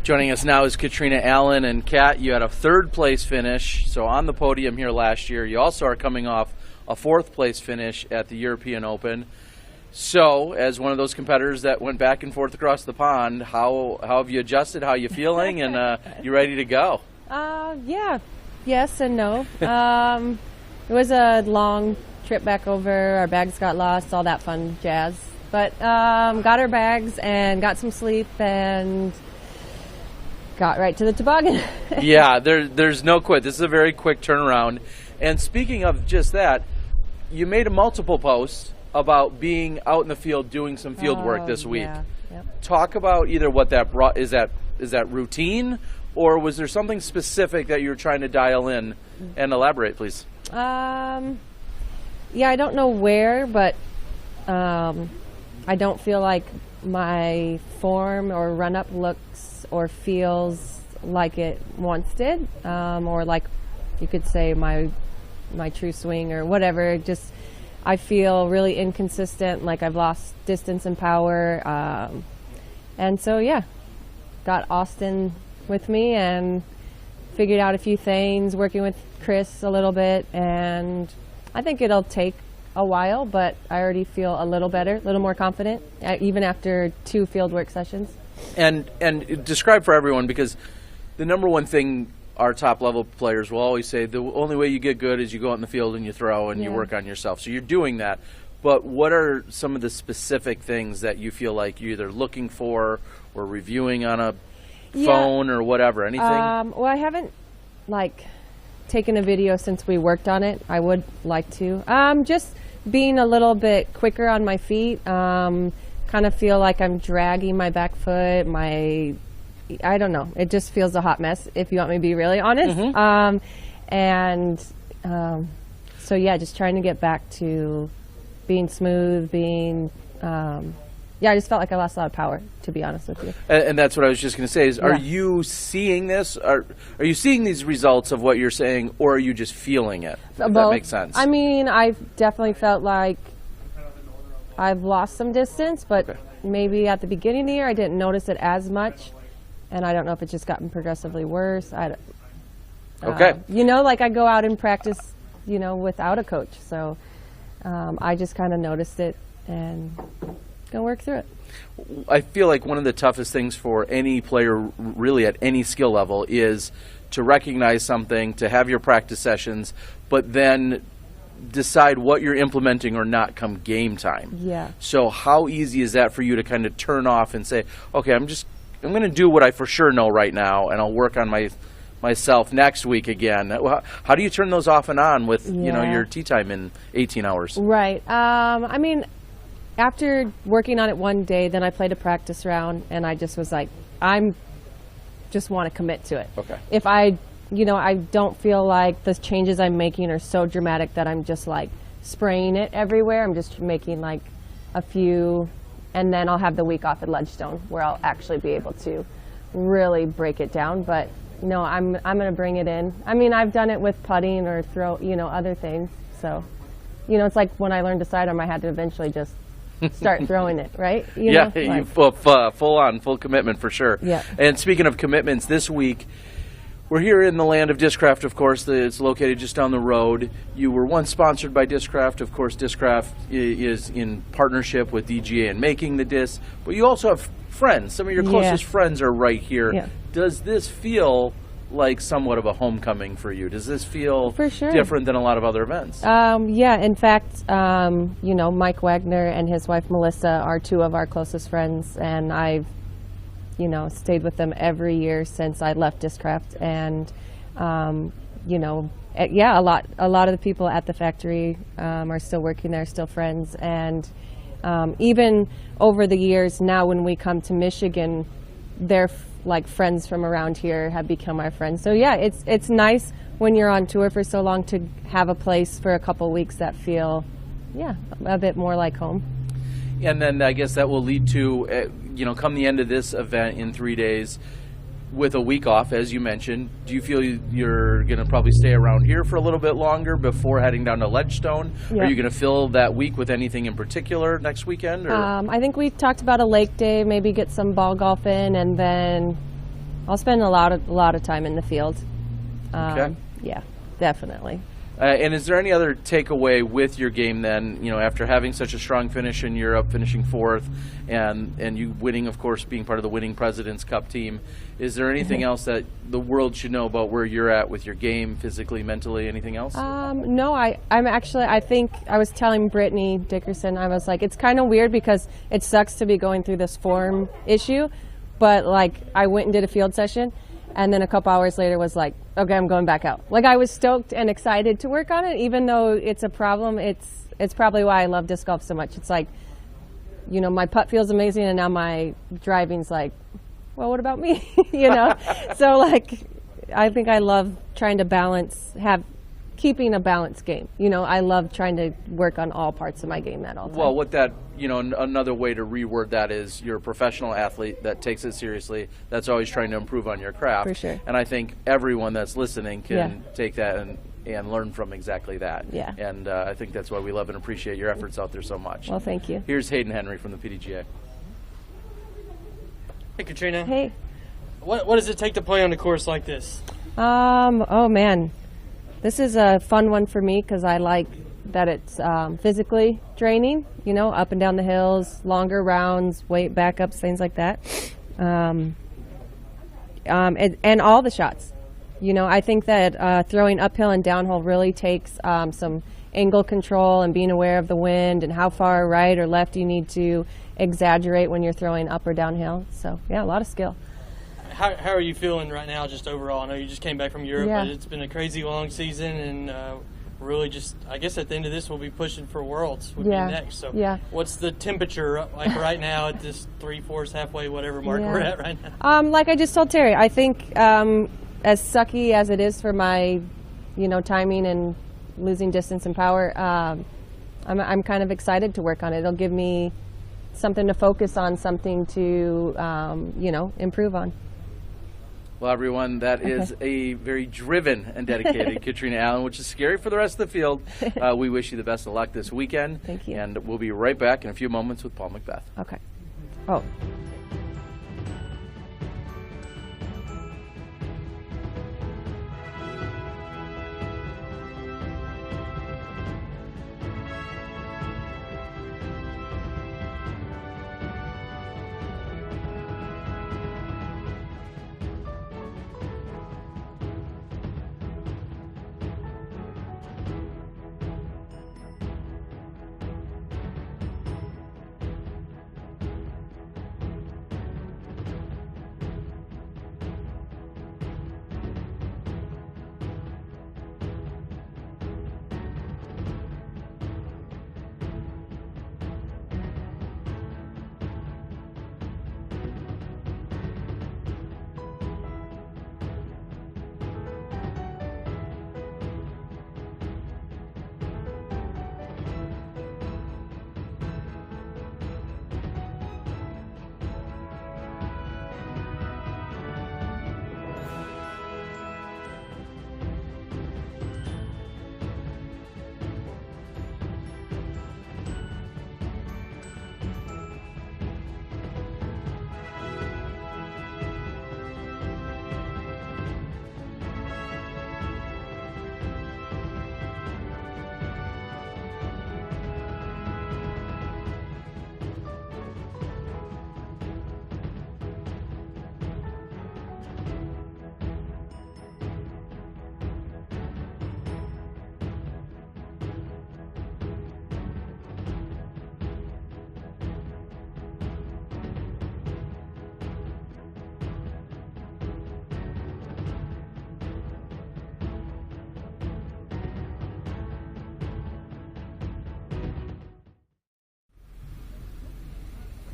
Joining us now is Catrina Allen. And Kat, you had a 3rd place finish, so on the podium here last year. You also are coming off a 4th place finish at the European Open. So, as one of those competitors that went back and forth across the pond, how have you adjusted? How are you feeling? And you ready to go? Yeah, yes and no. It was a long trip back over. Our bags got lost, all that fun jazz. But got our bags and got some sleep and got right to the toboggan. Yeah, there's no quit. This is a very quick turnaround. And speaking of just that, you made a multiple post about being out in the field doing some field work this week. Yeah. Yep. Talk about either what that brought. Is that routine, or was there something specific that you were trying to dial in? And elaborate, please. Yeah, I don't know where, but I don't feel like my form or run-up looks or feels like it once did, or like you could say my true swing or whatever. Just I feel really inconsistent, like I've lost distance and power, and so yeah, got Austin with me and figured out a few things, working with Chris a little bit, and I think it'll take a while, but I already feel a little better, a little more confident, even after 2 field work sessions. And describe for everyone, because the number one thing our top level players will always say, the only way you get good is you go out in the field and you throw and you work on yourself. So you're doing that. But what are some of the specific things that you feel like you're either looking for or reviewing on a phone or whatever? Anything? Well, I haven't taken a video since we worked on it. I would like to. Just being a little bit quicker on my feet. Kind of feel like I'm dragging my back foot. I don't know. It just feels a hot mess, if you want me to be really honest. So yeah, just trying to get back to being smooth, I just felt like I lost a lot of power, to be honest with you. And that's what I was just going to say is, are you seeing this? Are you seeing these results of what you're saying, or are you just feeling it? If that makes sense. I mean, I've definitely felt like I've lost some distance, but maybe at the beginning of the year I didn't notice it as much. And I don't know if it's just gotten progressively worse. I go out and practice, without a coach. So I just kind of noticed it and go work through it. I feel like one of the toughest things for any player really at any skill level is to recognize something, to have your practice sessions, but then decide what you're implementing or not come game time. Yeah. So how easy is that for you to kind of turn off and say, okay, I'm going to do what I for sure know right now, and I'll work on myself next week again. How do you turn those off and on with your tee time in 18 hours? Right. I mean, after working on it one day, then I played a practice round, and I just was like, just want to commit to it. Okay. If I don't feel like the changes I'm making are so dramatic that I'm just spraying it everywhere. I'm just making a few, and then I'll have the week off at Ledgestone where I'll actually be able to really break it down. But no, I'm going to bring it in. I mean, I've done it with putting or throw, other things. So, it's like when I learned to sidearm, I had to eventually just start throwing it, right? Full commitment for sure. Yeah. And speaking of commitments, this week, we're here in the land of Discraft, of course. It's located just down the road. You were once sponsored by Discraft. Of course, Discraft is in partnership with DGA in making the disc. But you also have friends. Some of your closest friends are right here. Yeah. Does this feel like somewhat of a homecoming for you? Does this feel different than a lot of other events? Yeah. In fact, Mike Wagner and his wife Melissa are 2 of our closest friends, and I've stayed with them every year since I left Discraft, and a lot of the people at the factory are still working there, still friends, and even over the years now, when we come to Michigan, they're friends from around here have become our friends. So yeah, it's nice when you're on tour for so long to have a place for a couple weeks that feel a bit more like home. And then I guess that will lead to, come the end of this event in 3 days with a week off, as you mentioned. Do you feel you're going to probably stay around here for a little bit longer before heading down to Ledgestone? Yep. Are you going to fill that week with anything in particular next weekend? Or? I think we talked about a lake day, maybe get some ball golf in, and then I'll spend a lot of time in the field. Okay. Yeah, definitely. And is there any other takeaway with your game then, after having such a strong finish in Europe, finishing 4th, and you winning, of course, being part of the winning President's Cup team, is there anything else that the world should know about where you're at with your game, physically, mentally, anything else? No, I think I was telling Brittany Dickerson, I was like, it's kind of weird because it sucks to be going through this form issue, but I went and did a field session, And then a couple hours later was like, okay, I'm going back out. Like I was stoked and excited to work on it, even though it's a problem. It's probably why I love disc golf so much. It's like, you know, my putt feels amazing, and now my driving's like, well, what about me? You know? So like, I think I love trying to keeping a balanced game. You know, I love trying to work on all parts of my game at all times. Well, what that, you know, another way to reword that is you're a professional athlete that takes it seriously, that's always trying to improve on your craft. For sure. And I think everyone that's listening can take that and learn from exactly that. Yeah. And I think that's why we love and appreciate your efforts out there so much. Well, thank you. Here's Hayden Henry from the PDGA. Hey, Catrina. Hey. What does it take to play on a course like this? Oh man, this is a fun one for me because I like that it's physically draining, you know, up and down the hills, longer rounds, weight backups, things like that. And all the shots. You know, I think that throwing uphill and downhill really takes some angle control and being aware of the wind and how far right or left you need to exaggerate when you're throwing up or downhill. So, yeah, a lot of skill. How are you feeling right now just overall? I know you just came back from Europe, Yeah. but it's been a crazy long season, and really just, I guess at the end of this we'll be pushing for Worlds would be next. So what's the temperature like right now at this 3/4 halfway whatever mark we're at right now? Like I just told Terry, I think as sucky as it is for my, you know, timing and losing distance and power, I'm kind of excited to work on it. It'll give me something to focus on, something to, you know, improve on. Well, everyone, that is a very driven and dedicated Catrina Allen, which is scary for the rest of the field. We wish you the best of luck this weekend. Thank you. And we'll be right back in a few moments with Paul McBeth. Okay. Oh.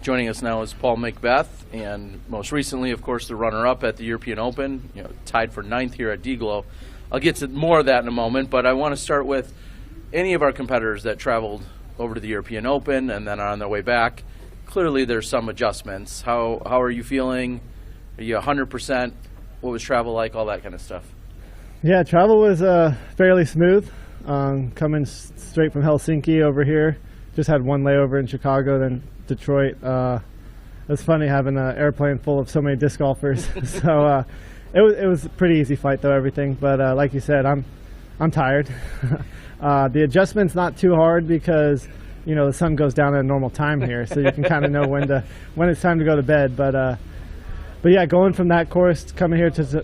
Joining us now is Paul McBeth, and most recently, of course, the runner-up at the European Open, you know, tied for 9th here at D-Glow. I'll get to more of that in a moment, but I want to start with any of our competitors that traveled over to the European Open and then are on their way back. Clearly, there's some adjustments. How are you feeling? Are you 100%? What was travel like? All that kind of stuff. Yeah, travel was fairly smooth. Coming straight from Helsinki over here. Just had one layover in Chicago, then Detroit. It was funny having an airplane full of so many disc golfers. So it was a pretty easy flight though, everything. But like you said, I'm tired. The adjustment's not too hard because you know the sun goes down at a normal time here, so you can kind of know when it's time to go to bed. But yeah, going from that course coming here to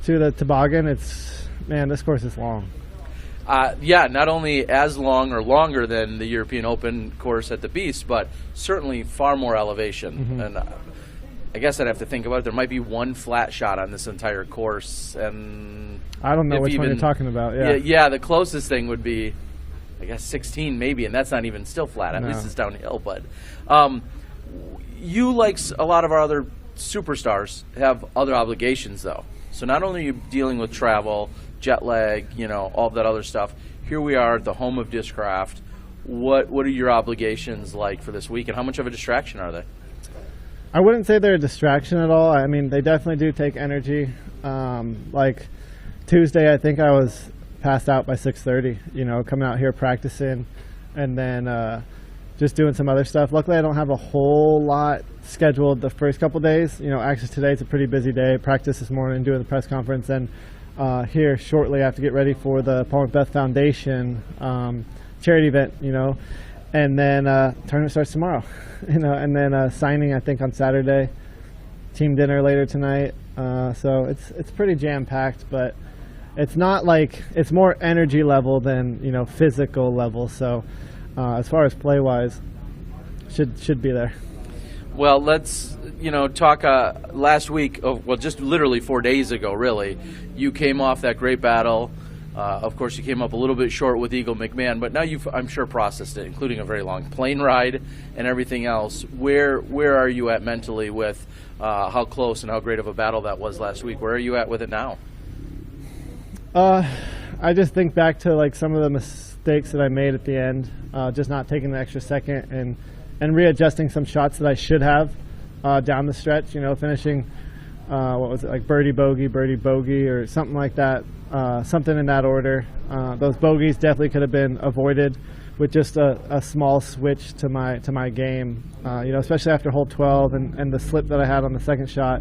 the toboggan, this course is long. Yeah, not only as long or longer than the European Open course at the Beast, but certainly far more elevation. Mm-hmm. And I guess I'd have to think about it. There might be one flat shot on this entire course, and I don't know if which one even- you're talking about. yeah, the closest thing would be, I guess, 16 maybe, and that's not even still flat. At least it's downhill. But you, like a lot of our other superstars, have other obligations, though. So not only are you dealing with travel, jet lag, all of that other stuff, here we are at the home of Discraft. What are your obligations like for this week, and how much of a distraction are they? I wouldn't say they're a distraction at all. I mean, they definitely do take energy. Like Tuesday, I think I was passed out by 6:30, coming out here practicing and then just doing some other stuff. Luckily, I don't have a whole lot scheduled the first couple days. Actually, today's a pretty busy day. Practice this morning, doing the press conference, and here shortly I have to get ready for the Paul McBeth Foundation charity event, and then tournament starts tomorrow, and then signing I think on Saturday, team dinner later tonight. So it's pretty jam packed, but it's not like, it's more energy level than physical level. So as far as play wise, should be there. Well, let's talk. Last week, just literally 4 days ago, really, you came off that great battle. Of course, you came up a little bit short with Eagle McMahon, but now you've, I'm sure, processed it, including a very long plane ride and everything else. Where are you at mentally with how close and how great of a battle that was last week? Where are you at with it now? I just think back to like some of the mistakes that I made at the end, just not taking the extra second and readjusting some shots that I should have down the stretch. Finishing what was it, like birdie bogey or something like that. Something in that order. Those bogeys definitely could have been avoided with just a small switch to my game. Especially after hole 12 and the slip that I had on the second shot.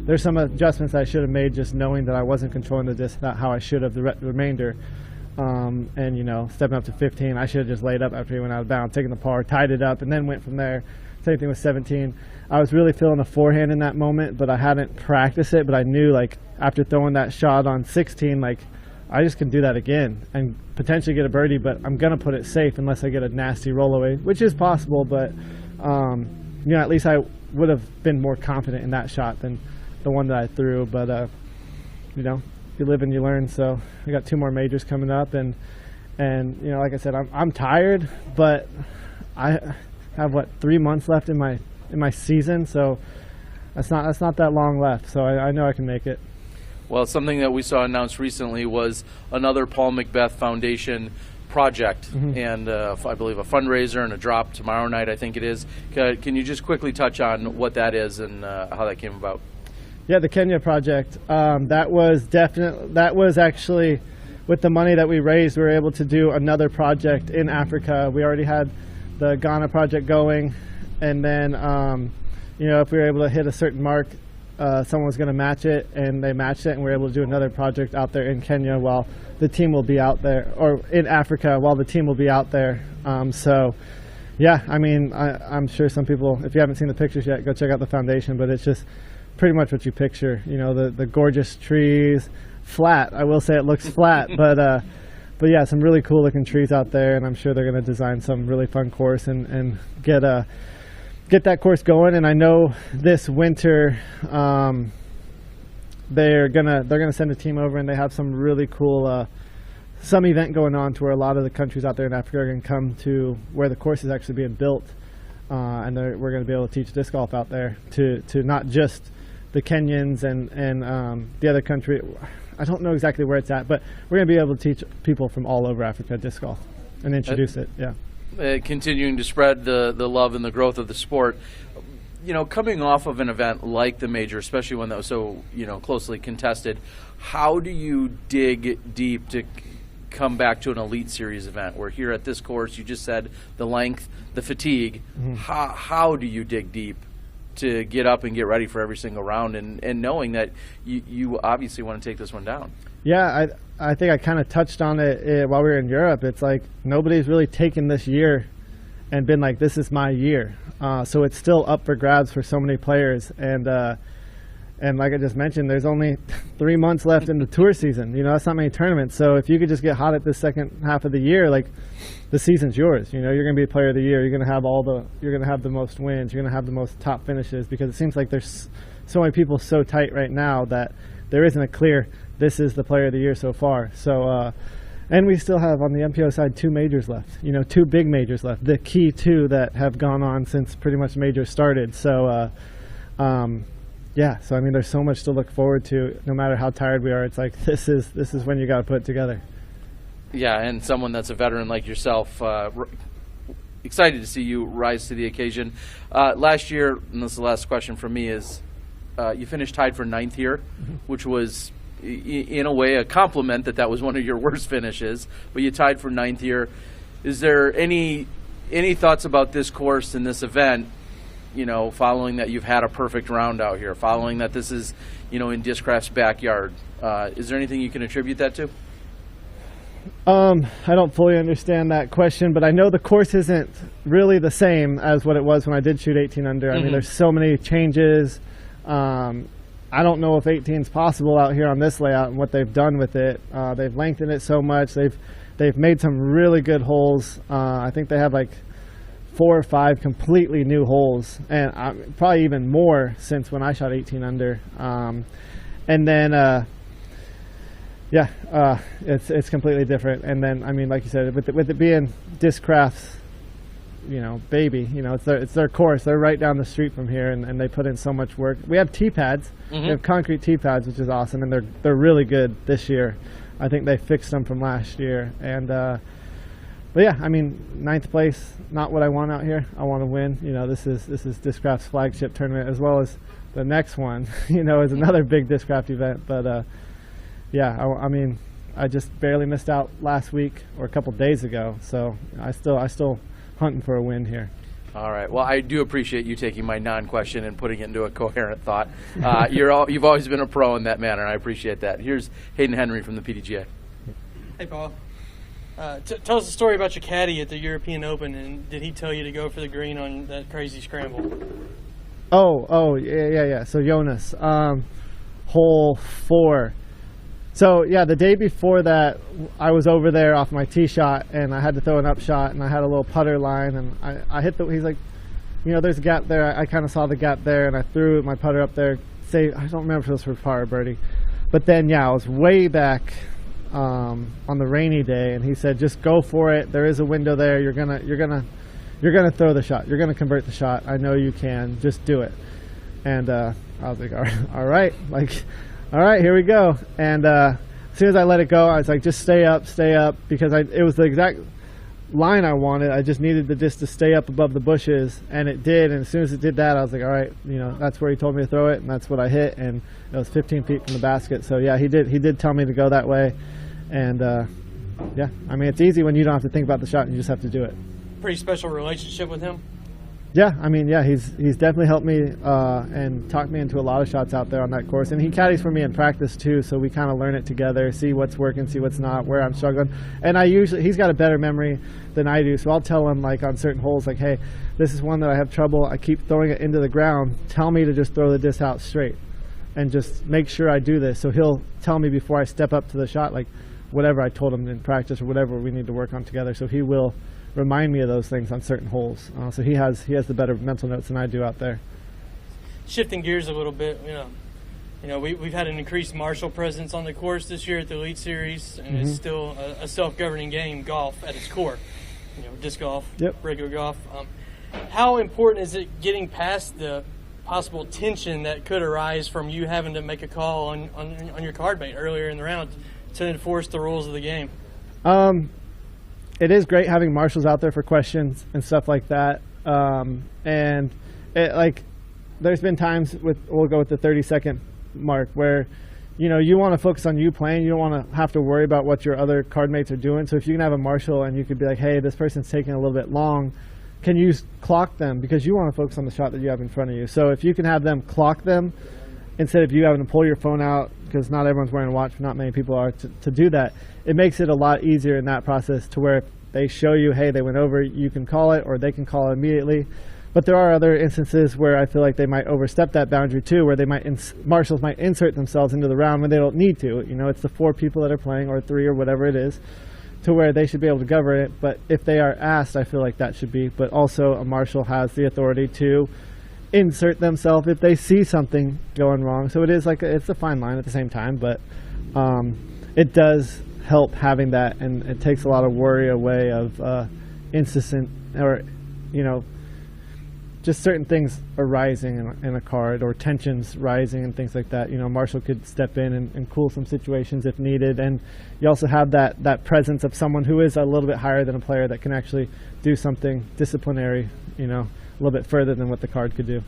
There's some adjustments I should have made just knowing that I wasn't controlling the disc, not how I should have the remainder. And stepping up to 15, I should have just laid up after he went out of bounds, taken the par, tied it up, and then went from there. Same thing with 17. I was really feeling a forehand in that moment, but I hadn't practiced it. But I knew, like, after throwing that shot on 16, like, I just can do that again and potentially get a birdie, but I'm going to put it safe unless I get a nasty rollaway, which is possible. But, at least I would have been more confident in that shot than the one that I threw. But, you live and you learn. So I got 2 more majors coming up. And like I said, I'm tired, but I have 3 months left in my season, so that's not that long left. So I know I can make it. Well, something that we saw announced recently was another Paul McBeth Foundation project, and I believe a fundraiser and a drop tomorrow night, I think it is. Can you just quickly touch on what that is and how that came about? Yeah, the Kenya project. That was actually, with the money that we raised, we were able to do another project in Africa. We already had the Ghana project going, and then if we were able to hit a certain mark, someone was going to match it, and they matched it, and we were able to do another project out there in Kenya while the team will be out there, or in Africa while the team will be out there. So yeah, I mean, I'm sure some people, if you haven't seen the pictures yet, go check out the foundation, but it's just pretty much what you picture, the gorgeous trees, flat. I will say it looks flat, but yeah, some really cool looking trees out there, and I'm sure they're going to design some really fun course and get that course going. And I know this winter they're gonna send a team over, and they have some really cool some event going on to where a lot of the countries out there in Africa are going to come to where the course is actually being built, and we're going to be able to teach disc golf out there to not just the Kenyans and the other country. I don't know exactly where it's at, but we're going to be able to teach people from all over Africa disc golf and introduce it. Yeah. Continuing to spread the love and the growth of the sport. Coming off of an event like the major, especially one that was so closely contested, how do you dig deep to come back to an Elite Series event? Where here at this course, you just said the length, the fatigue. How do you dig deep to get up and get ready for every single round, and knowing that you obviously want to take this one down? Yeah, I think I kind of touched on it while we were in Europe. It's like nobody's really taken this year and been like, this is my year. So it's still up for grabs for so many players. And, And like I just mentioned, there's only 3 months left in the tour season. That's not many tournaments. So if you could just get hot at the second half of the year, like, the season's yours. You're going to be player of the year. You're going to have the most wins. You're going to have the most top finishes, because it seems like there's so many people so tight right now that there isn't a clear, this is the player of the year so far. So, and we still have on the MPO side 2 majors left. 2 big majors left. The key 2 that have gone on since pretty much majors started. So, yeah, so I mean, there's so much to look forward to. No matter how tired we are, it's like this is when you got to put it together. Yeah, and someone that's a veteran like yourself, excited to see you rise to the occasion. Last year, and this is the last question from me, is you finished tied for 9th here, which was in a way a compliment that was one of your worst finishes. But you tied for 9th here. Is there any thoughts about this course and this event? Following that you've had a perfect round out here, following that this is, in Discraft's backyard. Is there anything you can attribute that to? I don't fully understand that question, but I know the course isn't really the same as what it was when I did shoot 18 under. I mean, there's so many changes. I don't know if 18 is possible out here on this layout and what they've done with it. They've lengthened it so much. They've made some really good holes. I think they have like 4 or 5 completely new holes, and probably even more since when I shot 18 under. And then, it's completely different. And then, I mean, like you said, with it being Discraft's, baby, it's their course. They're right down the street from here, and they put in so much work. We have tee pads. We have concrete tee pads, which is awesome, and they're really good this year. I think they fixed them from last year, and but yeah, I mean, 9th place, not what I want out here. I want to win. This is Discraft's flagship tournament, as well as the next one. Is another big Discraft event. But yeah, I mean, I just barely missed out last week or a couple days ago, so I still hunting for a win here. All right. Well, I do appreciate you taking my non-question and putting it into a coherent thought. You've always been a pro in that manner, and I appreciate that. Here's Hayden Henry from the PDGA. Hey, Paul. Tell us a story about your caddy at the European Open, and did he tell you to go for the green on that crazy scramble? Oh, yeah. So Jonas, hole 4. So yeah, the day before that, I was over there off my tee shot, and I had to throw an up shot, and I had a little putter line, and I hit he's like, there's a gap there. I kind of saw the gap there, and I threw my putter up there. I don't remember if it was for par or birdie, but then yeah, I was way back on the rainy day, and he said, just go for it. There is a window there. You're gonna throw the shot. You're gonna convert the shot. I know you can. Just do it. And I was like, all right, all right, here we go. And as soon as I let it go, I was like, just stay up, because it was the exact line I wanted. I just needed to stay up above the bushes, and it did. And as soon as it did that, I was like, all right, that's where he told me to throw it, and that's what I hit. And it was 15 feet from the basket. So yeah, he did tell me to go that way. And yeah, I mean, it's easy when you don't have to think about the shot and you just have to do it. Pretty special relationship with him? Yeah, I mean, yeah, he's definitely helped me and talked me into a lot of shots out there on that course. And he caddies for me in practice too, so we kind of learn it together, see what's working, see what's not, where I'm struggling. And he's got a better memory than I do, so I'll tell him, like, on certain holes, like, hey, this is one that I have trouble. I keep throwing it into the ground. Tell me to just throw the disc out straight and just make sure I do this. So he'll tell me before I step up to the shot, like, whatever I told him in practice or whatever we need to work on together. So he will remind me of those things on certain holes. So he has the better mental notes than I do out there. Shifting gears a little bit, we've had an increased Marshall presence on the course this year at the Elite Series, and it's still a self-governing game, golf at its core. Disc golf, regular golf. How important is it getting past the possible tension that could arise from you having to make a call on your card mate earlier in the round to enforce the rules of the game? It is great having marshals out there for questions and stuff like that. And there's been times we'll go with the 30-second mark where, you want to focus on you playing. You don't want to have to worry about what your other card mates are doing. So if you can have a marshal and you could be like, hey, this person's taking a little bit long, can you clock them? Because you want to focus on the shot that you have in front of you. So if you can have them clock them instead of you having to pull your phone out, because not everyone's wearing a watch, but not many people are, to do that, it makes it a lot easier in that process to where if they show you, hey, they went over, you can call it, or they can call it immediately. But there are other instances where I feel like they might overstep that boundary too, where they might marshals might insert themselves into the round when they don't need to. You know, it's the 4 people that are playing, or 3, or whatever it is, to where they should be able to govern it. But if they are asked, I feel like that should be. But also, a marshal has the authority to insert themselves if they see something going wrong. So it is like it's a fine line at the same time, but it does help having that, and it takes a lot of worry away of incessant, or just certain things arising in a card, or tensions rising and things like that. Marshal could step in and cool some situations if needed. And you also have that presence of someone who is a little bit higher than a player that can actually do something disciplinary, a little bit further than what the card could do.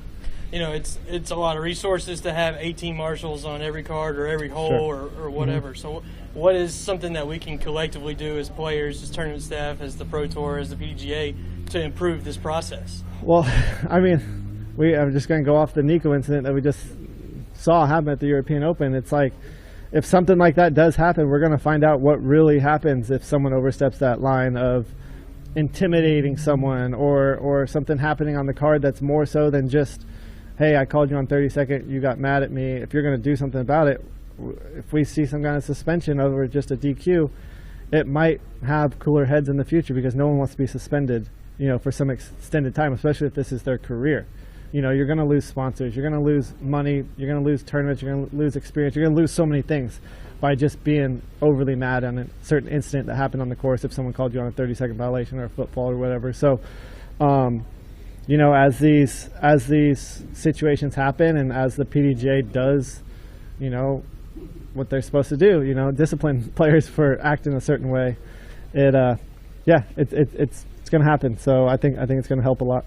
It's a lot of resources to have 18 marshals on every card or every hole, Sure. or whatever. So what is something that we can collectively do as players, as tournament staff, as the Pro Tour, as the PDGA, to improve this process? Well, I mean, I'm just going to go off the Nico incident that we just saw happen at the European Open. It's like, if something like that does happen, we're going to find out what really happens if someone oversteps that line of intimidating someone, or something happening on the card that's more so than just, hey, I called you on 32nd, you got mad at me. If you're going to do something about it, if we see some kind of suspension over just a DQ, it might have cooler heads in the future, because no one wants to be suspended, for some extended time, especially if this is their career. You're going to lose sponsors, you're going to lose money, you're going to lose tournaments, you're going to lose experience, you're going to lose so many things by just being overly mad on a certain incident that happened on the course, if someone called you on a 30-second violation or a football or whatever. So, as these situations happen, and as the PDGA does, what they're supposed to do, discipline players for acting a certain way, it's going to happen. So I think it's going to help a lot.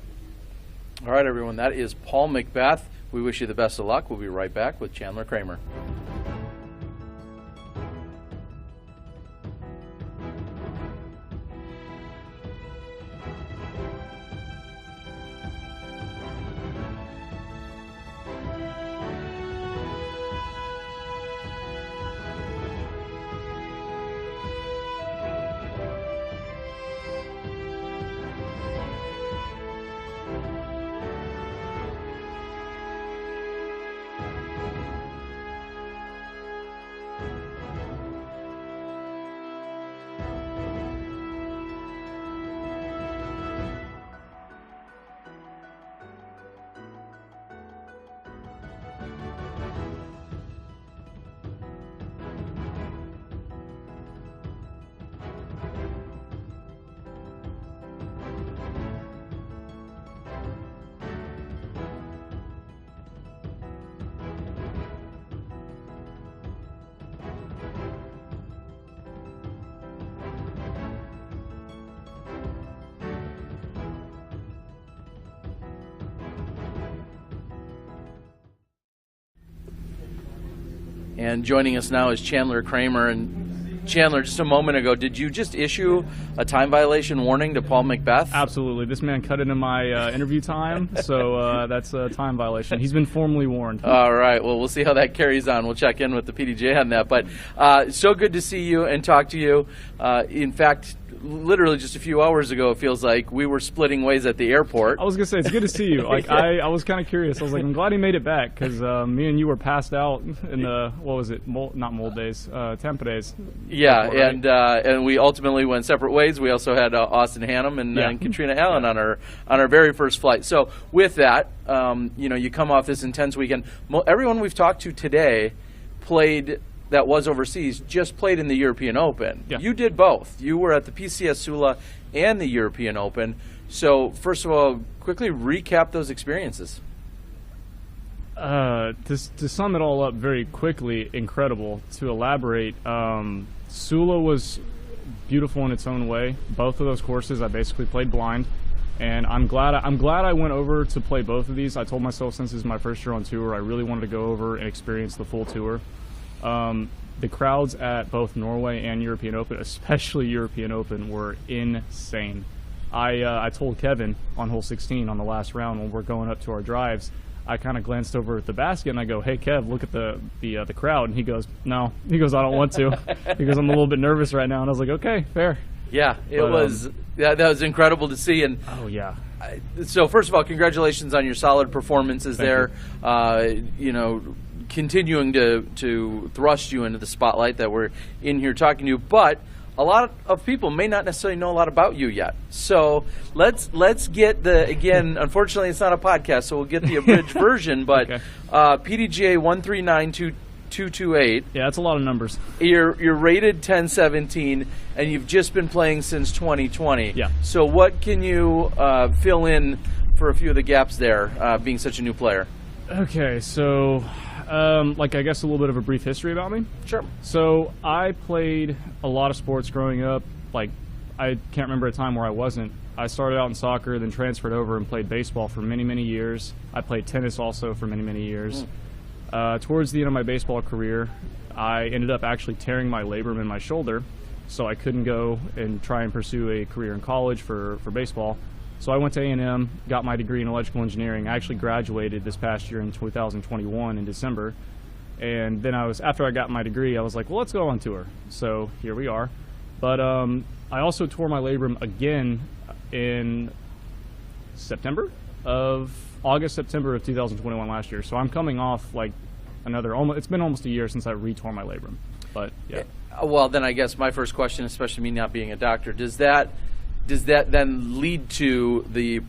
All right, everyone, that is Paul McBeth. We wish you the best of luck. We'll be right back with Chandler Kramer. And joining us now is Chandler Kramer. And Chandler, just a moment ago, did you just issue a time violation warning to Paul McBeth? Absolutely. This man cut into my interview time, so that's a time violation. He's been formally warned. All right. Well, we'll see how that carries on. We'll check in with the PDGA on that. But so good to see you and talk to you. In fact, literally just a few hours ago, it feels like we were splitting ways at the airport. I was going to say, it's good to see you. Like, I was kind of curious. I was like, I'm glad he made it back, because me and you were passed out in the, what was it, not Mold Days, Tampa Days. Yeah, airport, right? And we ultimately went separate ways. We also had Austin Hannum and Catrina Allen on our very first flight. So with that, you come off this intense weekend. Everyone we've talked to today that was overseas just played in the European Open. Yeah. You did both. You were at the PCS Sula and the European Open. So first of all, quickly recap those experiences. To sum it all up very quickly, incredible. To elaborate, Sula was beautiful in its own way. Both of those courses I basically played blind, and I'm glad I went over to play both of these. I told myself, since this is my first year on tour, I really wanted to go over and experience the full tour. The crowds at both Norway and European Open, especially European Open, were insane. I told Kevin on hole 16 on the last round, when we're going up to our drives, I kind of glanced over at the basket and I go, "Hey Kev, look at the crowd." And he goes, "No." He goes, "I don't want to." He goes, "I'm a little bit nervous right now." And I was like, "Okay, fair." Yeah, it was. That was incredible to see. And oh yeah. So first of all, congratulations on your solid performances there. Continuing to thrust you into the spotlight that we're in here talking to you, but a lot of people may not necessarily know a lot about you yet. So let's get again, unfortunately it's not a podcast, so we'll get the abridged version, but okay. PDGA 1392228. Yeah, that's a lot of numbers. You're rated 1017, and you've just been playing since 2020. Yeah. So what can you fill in for a few of the gaps there, being such a new player? Okay, so I guess a little bit of a brief history about me. Sure. So I played a lot of sports growing up. I can't remember a time where I wasn't. I started out in soccer, then transferred over and played baseball for many, many years. I played tennis also for many, many years. Towards the end of my baseball career, I ended up actually tearing my labrum in my shoulder, so I couldn't go and try and pursue a career in college for baseball. So I went to A&M, got my degree in electrical engineering. I actually graduated this past year in 2021 in December. And then after I got my degree, I was like, well, let's go on tour. So here we are. But I also tore my labrum again in September of 2021 last year. So I'm coming off it's been almost a year since I re-tore my labrum. But yeah. Well, then I guess my first question, especially me not being a doctor, does that then lead to the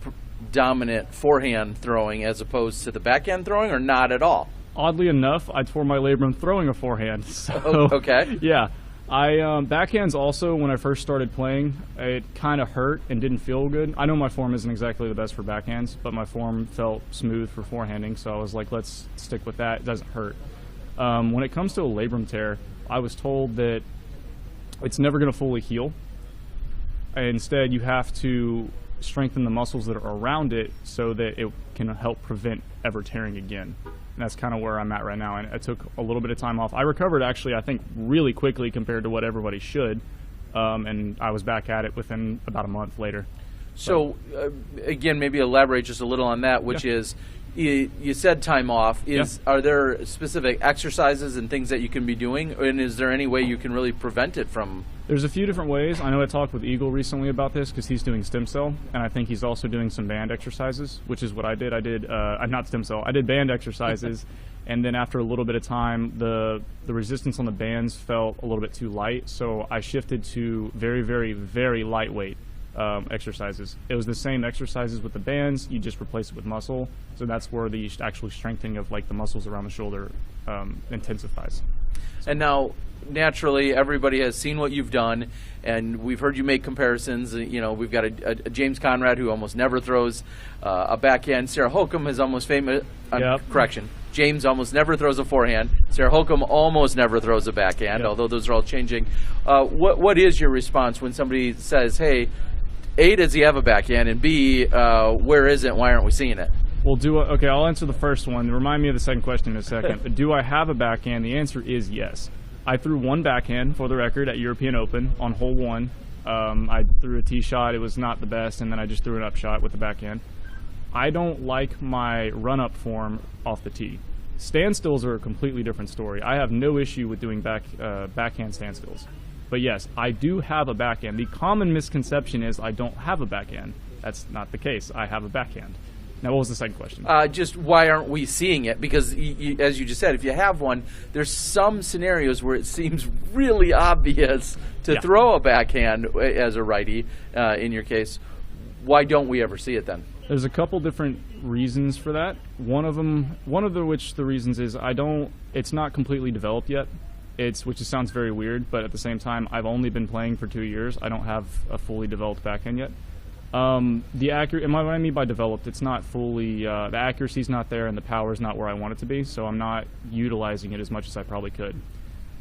dominant forehand throwing as opposed to the backhand throwing, or not at all? Oddly enough, I tore my labrum throwing a forehand. So, okay. Yeah. Backhands also, when I first started playing, it kind of hurt and didn't feel good. I know my form isn't exactly the best for backhands, but my form felt smooth for forehanding, so I was like, let's stick with that. It doesn't hurt. When it comes to a labrum tear, I was told that it's never going to fully heal. Instead, you have to strengthen the muscles that are around it so that it can help prevent ever tearing again. And that's kind of where I'm at right now. And I took a little bit of time off. I recovered, actually, I think, really quickly compared to what everybody should. And I was back at it within about a month later. So again, maybe elaborate just a little on that, which is, you said time off. Are there specific exercises and things that you can be doing? And is there any way you can really prevent it from? There's a few different ways. I know I talked with Eagle recently about this because he's doing stem cell, and I think he's also doing some band exercises, which is what I did. I did not stem cell. I did band exercises, and then after a little bit of time, the resistance on the bands felt a little bit too light, so I shifted to very, very, very lightweight exercises. It was the same exercises with the bands, you just replace it with muscle, so that's where the actual strengthening of the muscles around the shoulder intensifies. And now, naturally, everybody has seen what you've done, and we've heard you make comparisons. We've got a James Conrad who almost never throws a backhand. Sarah Holcomb is almost famous. Correction. James almost never throws a forehand. Sarah Holcomb almost never throws a backhand, although those are all changing. What is your response when somebody says, hey, A, does he have a backhand, and B, where is it, why aren't we seeing it? Well, okay, I'll answer the first one. Remind me of the second question in a second. Do I have a backhand? The answer is yes. I threw one backhand, for the record, at European Open on hole 1. I threw a tee shot. It was not the best, and then I just threw an up shot with the backhand. I don't like my run-up form off the tee. Standstills are a completely different story. I have no issue with doing backhand standstills. But yes, I do have a backhand. The common misconception is I don't have a backhand. That's not the case. I have a backhand. Now, what was the second question? Just why aren't we seeing it? Because, as you just said, if you have one, there's some scenarios where it seems really obvious to throw a backhand as a righty, in your case. Why don't we ever see it then? There's a couple different reasons for that. One of the reasons is it's not completely developed yet. Which sounds very weird, but at the same time, I've only been playing for 2 years. I don't have a fully developed backhand yet. And what I mean by developed, it's not fully, the accuracy's not there and the power's not where I want it to be, so I'm not utilizing it as much as I probably could.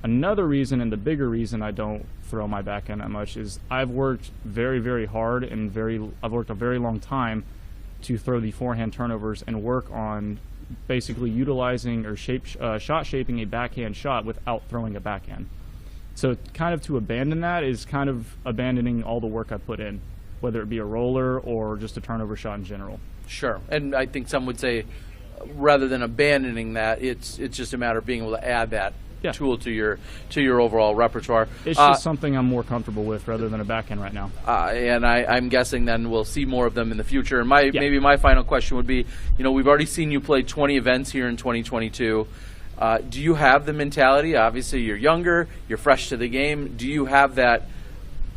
Another reason, and the bigger reason I don't throw my backhand that much, is I've worked very, very hard and I've worked a very long time to throw the forehand turnovers and work on basically utilizing or shot shaping a backhand shot without throwing a backhand. So kind of to abandon that is kind of abandoning all the work I put in, whether it be a roller or just a turnover shot in general. Sure, and I think some would say rather than abandoning that, it's just a matter of being able to add that tool to your overall repertoire. It's just something I'm more comfortable with rather than a backhand right now. And I'm guessing then we'll see more of them in the future. And maybe my final question would be, we've already seen you play 20 events here in 2022. Do you have the mentality? Obviously, you're younger, you're fresh to the game. Do you have that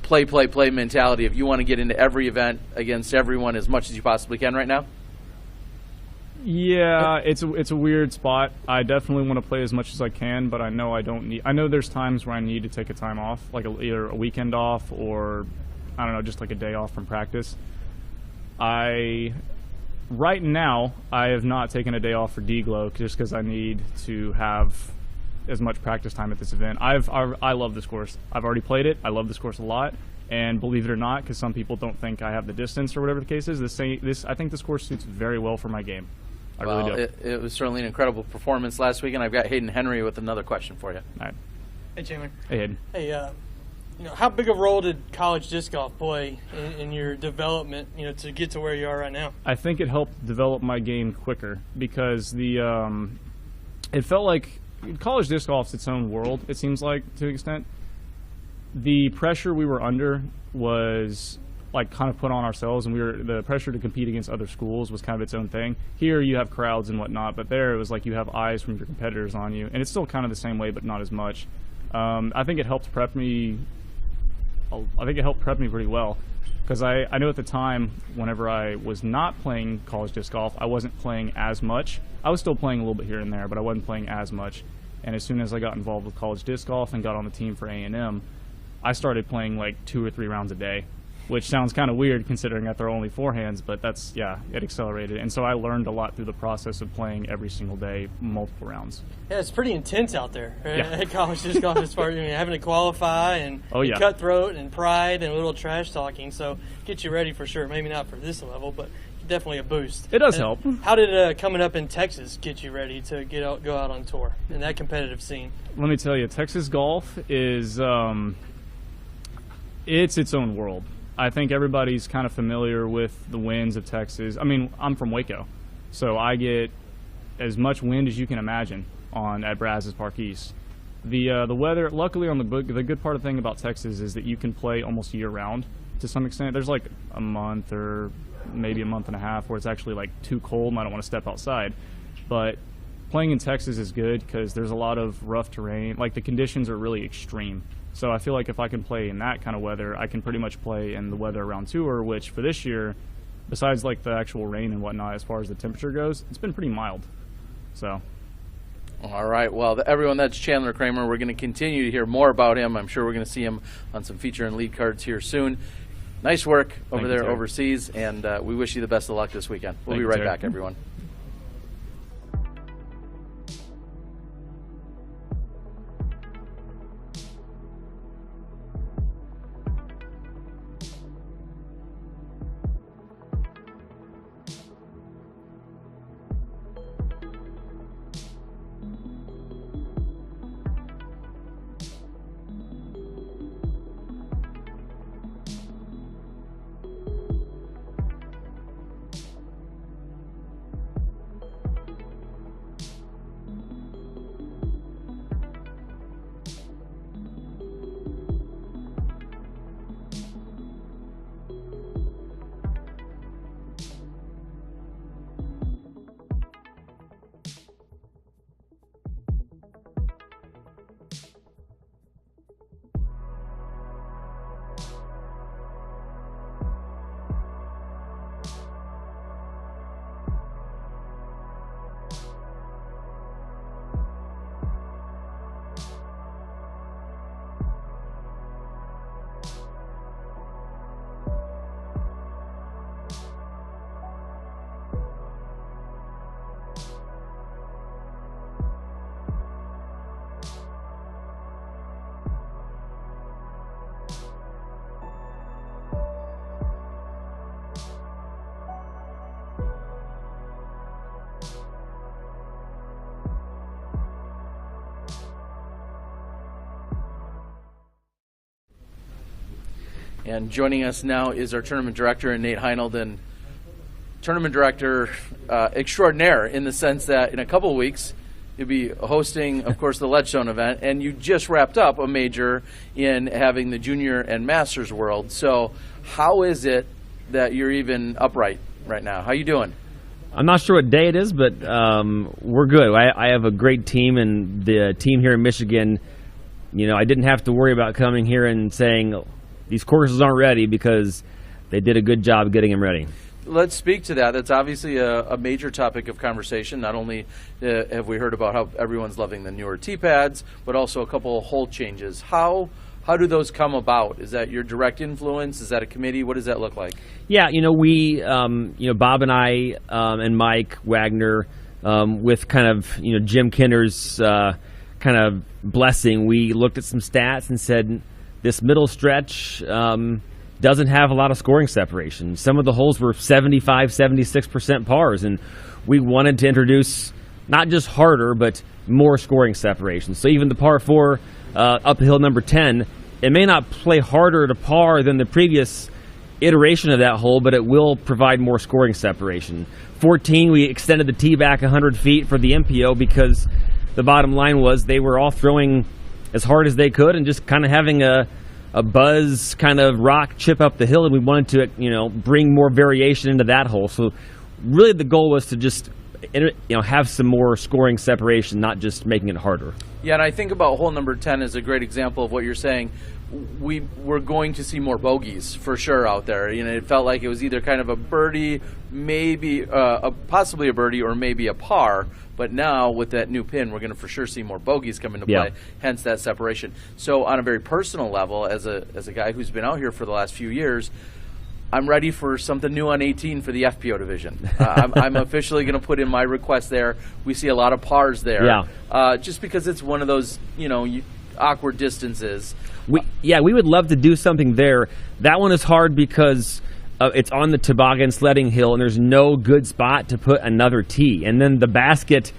play mentality if you want to get into every event against everyone as much as you possibly can right now? Yeah, it's a weird spot. I definitely want to play as much as I can, but I know I don't need. I know there's times where I need to take a time off, like either a weekend off or I don't know, just like a day off from practice. Right now, I have not taken a day off for D-Glow just because I need to have as much practice time at this event. I love this course. I've already played it. I love this course a lot. And believe it or not, because some people don't think I have the distance or whatever the case is, I think this course suits very well for my game. I really do. It was certainly an incredible performance last week, and I've got Hayden Henry with another question for you. All right. Hey, Chandler. Hey, Hayden. Hey, how big a role did college disc golf play in your development, to get to where you are right now? I think it helped develop my game quicker because it felt like college disc golf's its own world, it seems like, to an extent. The pressure we were under was like kind of put on ourselves, and the pressure to compete against other schools was kind of its own thing. Here you have crowds and whatnot, but there it was like you have eyes from your competitors on you, and it's still kind of the same way, but not as much. I think it helped prep me. I think it helped prep me pretty well, because I know at the time, whenever I was not playing college disc golf, I wasn't playing as much. I was still playing a little bit here and there, but I wasn't playing as much. And as soon as I got involved with college disc golf and got on the team for A&M, I started playing like 2 or 3 rounds a day, which sounds kind of weird considering that there are only 4 hands, but it accelerated. And so I learned a lot through the process of playing every single day, multiple rounds. Yeah, it's pretty intense out there at college disc golf as far as having to qualify and cutthroat and pride and a little trash talking. So get you ready for sure. Maybe not for this level, but definitely a boost. It does help. How did coming up in Texas get you ready to go out on tour in that competitive scene? Let me tell you, Texas golf is it's its own world. I think everybody's kind of familiar with the winds of Texas. I mean, I'm from Waco, so I get as much wind as you can imagine at Brazos Park East. The weather, luckily, on the good part of the thing about Texas is that you can play almost year round to some extent. There's like a month or maybe a month and a half where it's actually like too cold and I don't want to step outside. But playing in Texas is good because there's a lot of rough terrain. Like the conditions are really extreme. So I feel like if I can play in that kind of weather, I can pretty much play in the weather around tour, which for this year, besides like the actual rain and whatnot, as far as the temperature goes, it's been pretty mild. So. All right. Well, everyone, that's Chandler Kramer. We're going to continue to hear more about him. I'm sure we're going to see him on some feature and lead cards here soon. Nice work over there overseas, and we wish you the best of luck this weekend. We'll be right back, everyone. And joining us now is our tournament director, Nate Heinold, and tournament director extraordinaire in the sense that in a couple of weeks You'll be hosting, of course, the Ledgestone event, and you just wrapped up a major in having the Junior and Masters World. So how is it that you're even upright right now? How you doing? I'm not sure what day it is, but we're good. I have a great team, and the team here in Michigan, I didn't have to worry about coming here and saying these courses aren't ready because they did a good job getting them ready. Let's speak to that. That's obviously a major topic of conversation. Not only have we heard about how everyone's loving the newer tee pads, but also a couple of hole changes. How do those come about? Is that your direct influence? Is that a committee? What does that look like? Yeah, we, Bob and I and Mike Wagner, with kind of, Jim Kinner's kind of blessing, we looked at some stats and said this middle stretch doesn't have a lot of scoring separation. Some of the holes were 75, 76% pars, and we wanted to introduce not just harder, but more scoring separation. So even the par 4 uphill number 10, it may not play harder to par than the previous iteration of that hole, but it will provide more scoring separation. 14, we extended the tee back 100 feet for the MPO because the bottom line was they were all throwing as hard as they could and just kind of having a buzz kind of rock chip up the hill, and we wanted to bring more variation into that hole. So really the goal was to just have some more scoring separation, not just making it harder. Yeah, and I think about hole number 10 as a great example of what you're saying. We're going to see more bogeys for sure out there. It felt like it was either kind of a birdie, maybe possibly a birdie, or maybe a par. But now with that new pin, we're going to for sure see more bogeys come into play. Hence that separation. So on a very personal level, as a guy who's been out here for the last few years, I'm ready for something new on 18 for the FPO division. I'm officially going to put in my request there. We see a lot of pars there, just because it's one of those awkward distances. We would love to do something there. That one is hard because it's on the toboggan sledding hill, and there's no good spot to put another tee. And then the basket,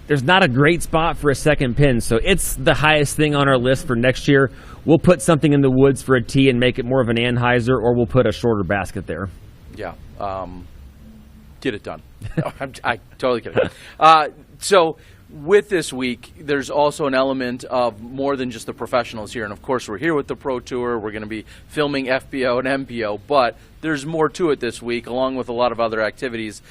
there's not a great spot for a second pin, so it's the highest thing on our list for next year. We'll put something in the woods for a tee and make it more of an Anheuser, or we'll put a shorter basket there. Yeah, get it done. I totally get it. So with this week, there's also an element of more than just the professionals here. And, of course, we're here with the Pro Tour. We're going to be filming FPO and MPO. But there's more to it this week, along with a lot of other activities.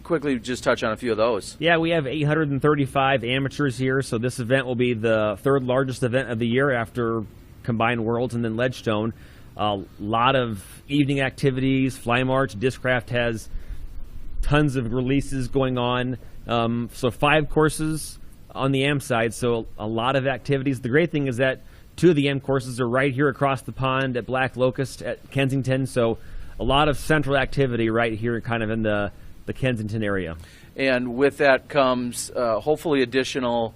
Quickly just touch on a few of those. Yeah, we have 835 amateurs here. So this event will be the third largest event of the year after Combined Worlds and then Ledgestone. A lot of evening activities, Fly March, Discraft has tons of releases going on. So 5 courses on the AM side, so a lot of activities. The great thing is that 2 of the AM courses are right here across the pond at Black Locust at Kensington, so a lot of central activity right here kind of in the Kensington area. And with that comes hopefully additional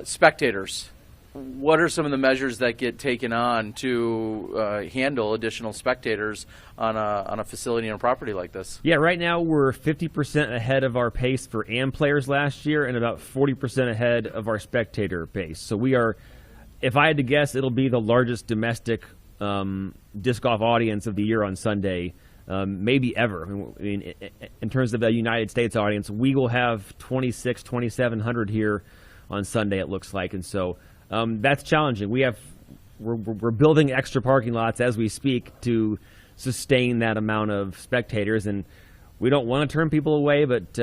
spectators. What are some of the measures that get taken on to handle additional spectators on a facility and a property like this? Yeah, right now we're 50% ahead of our pace for AM players last year and about 40% ahead of our spectator pace. So we are, if I had to guess, it'll be the largest domestic disc golf audience of the year on Sunday, maybe ever. I mean, in terms of the United States audience, we will have 2,700 here on Sunday, it looks like, and so that's challenging. We're building extra parking lots as we speak to sustain that amount of spectators, and we don't want to turn people away, but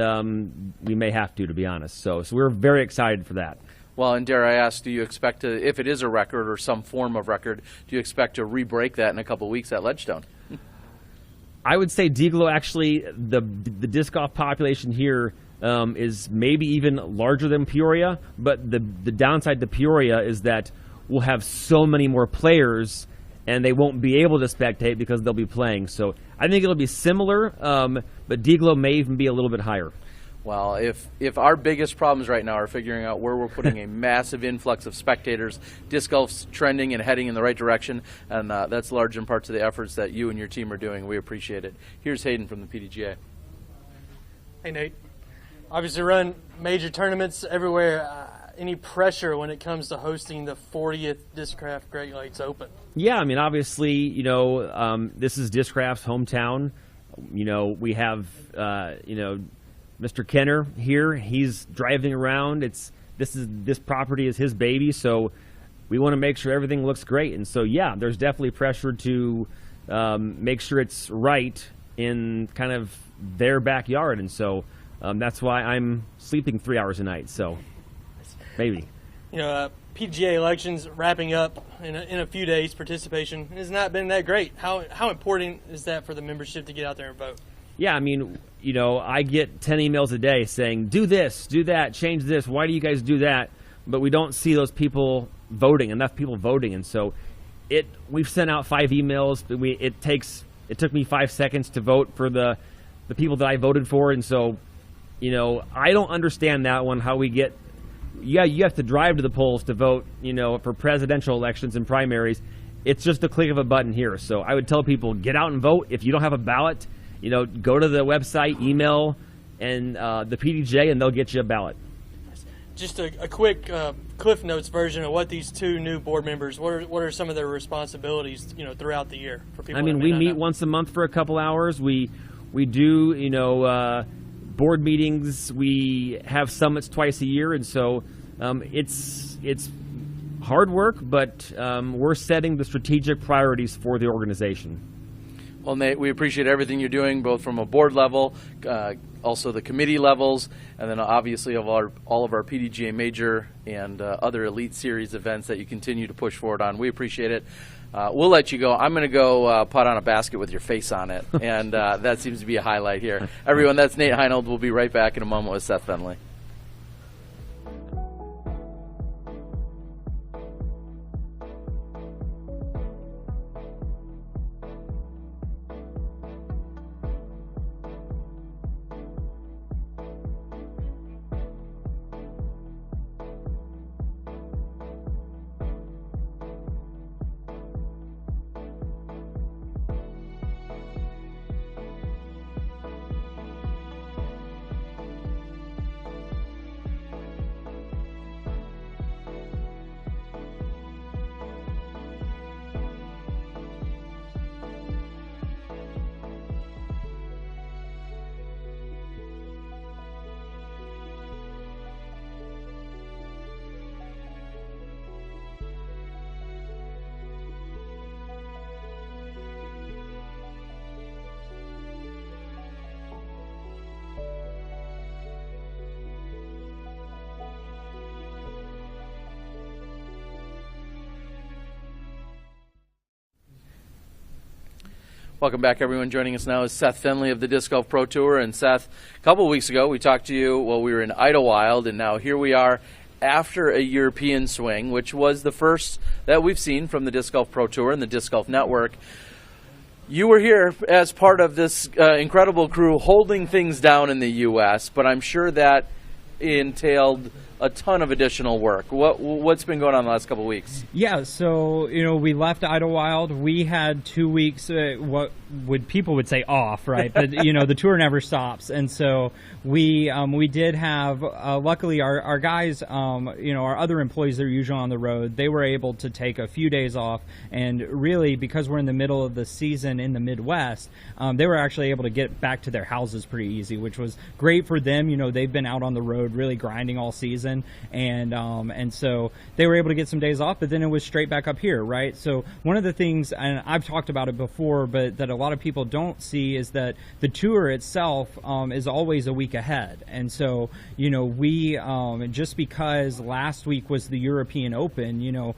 we may have to be honest. So we're very excited for that. Well, and dare I ask, do you expect to, if it is a record or some form of record, do you expect to re-break that in a couple of weeks at Ledgestone? I would say Deglo, actually, the disc golf population here is maybe even larger than Peoria, but the downside to Peoria is that we'll have so many more players and they won't be able to spectate because they'll be playing. So I think it'll be similar, but Deglo may even be a little bit higher. Well, if our biggest problems right now are figuring out where we're putting a massive influx of spectators, disc golf's trending and heading in the right direction, and that's large in part to the efforts that you and your team are doing. We appreciate it. Here's Hayden from the PDGA. Hey, Nate. Obviously run major tournaments everywhere. Any pressure when it comes to hosting the 40th Discraft Great Lakes Open? Yeah, I mean, obviously, this is Discraft's hometown. We have, Mr. Kenner here, he's driving around. This property is his baby, so we want to make sure everything looks great. And so, yeah, there's definitely pressure to make sure it's right in kind of their backyard. And so that's why I'm sleeping 3 hours a night. So maybe. PGA elections wrapping up in a few days. Participation has not been that great. How important is that for the membership to get out there and vote? Yeah, I mean, I get 10 emails a day saying, do this, do that, change this. Why do you guys do that? But we don't see those people voting, enough people voting. And so we've sent out 5 emails. It took me 5 seconds to vote for the people that I voted for. And so, I don't understand that one, how we get, you have to drive to the polls to vote, for presidential elections and primaries. It's just a click of a button here. So I would tell people, get out and vote. If you don't have a ballot, go to the website, email, and the PDJ, and they'll get you a ballot. Just a quick Cliff Notes version of what these 2 new board members, what are some of their responsibilities, throughout the year for people? I mean, we meet once a month for a couple hours. We do, board meetings. We have summits twice a year, and so it's hard work, but we're setting the strategic priorities for the organization. Well, Nate, we appreciate everything you're doing, both from a board level, also the committee levels, and then obviously of all of our PDGA Major and other Elite Series events that you continue to push forward on. We appreciate it. We'll let you go. I'm going to go putt on a basket with your face on it, and that seems to be a highlight here. Everyone, that's Nate Heinold. We'll be right back in a moment with Seth Fendley. Welcome back, everyone. Joining us now is Seth Fendley of the Disc Golf Pro Tour. And Seth, a couple of weeks ago we talked to you while we were in Idlewild, and now here we are after a European swing, which was the first that we've seen from the Disc Golf Pro Tour and the Disc Golf Network. You were here as part of this incredible crew holding things down in the U.S., but I'm sure that entailed a ton of additional work. What's been going on the last couple of weeks? Yeah, so we left Idlewild. We had 2 weeks, what people would say off, right? But the tour never stops, and so we did have. Luckily, our guys, our other employees that are usually on the road, they were able to take a few days off, and really because we're in the middle of the season in the Midwest, they were actually able to get back to their houses pretty easy, which was great for them. They've been out on the road really grinding all season. And so they were able to get some days off, but then it was straight back up here, right? So one of the things, and I've talked about it before, but that a lot of people don't see is that the tour itself is always a week ahead. And so, we, just because last week was the European Open,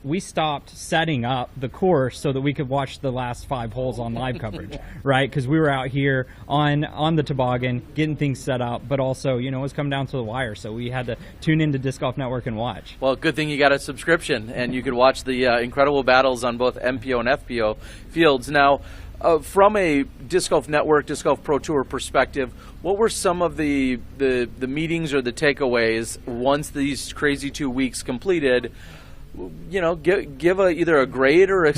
we stopped setting up the course so that we could watch the last 5 holes on live coverage, right? Because we were out here on the toboggan getting things set up, but also, it was coming down to the wire, so we had to tune into Disc Golf Network and watch. Well, good thing you got a subscription, and you could watch the incredible battles on both MPO and FPO fields. Now, from a Disc Golf Network, Disc Golf Pro Tour perspective, what were some of the meetings or the takeaways once these crazy 2 weeks completed? give either a grade or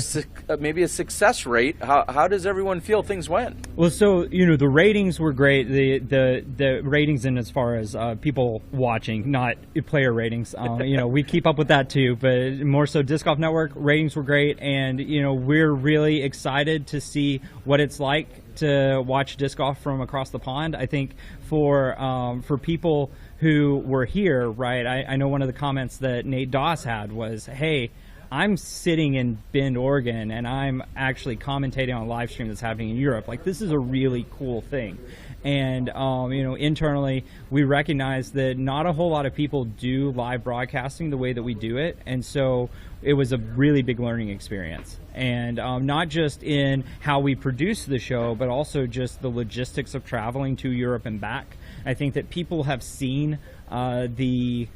maybe a success rate. How does everyone feel things went? Well, so the ratings were great. The ratings in as far as people watching, not player ratings. We keep up with that too, but more so Disc Golf Network ratings were great, and we're really excited to see what it's like to watch disc golf from across the pond. I think for people who were here, right, I know one of the comments that Nate Doss had was, hey, I'm sitting in Bend, Oregon, and I'm actually commentating on a live stream that's happening in Europe. Like, this is a really cool thing. And, internally, we recognize that not a whole lot of people do live broadcasting the way that we do it. And so it was a really big learning experience. And not just in how we produce the show, but also just the logistics of traveling to Europe and back. I think that people have seen the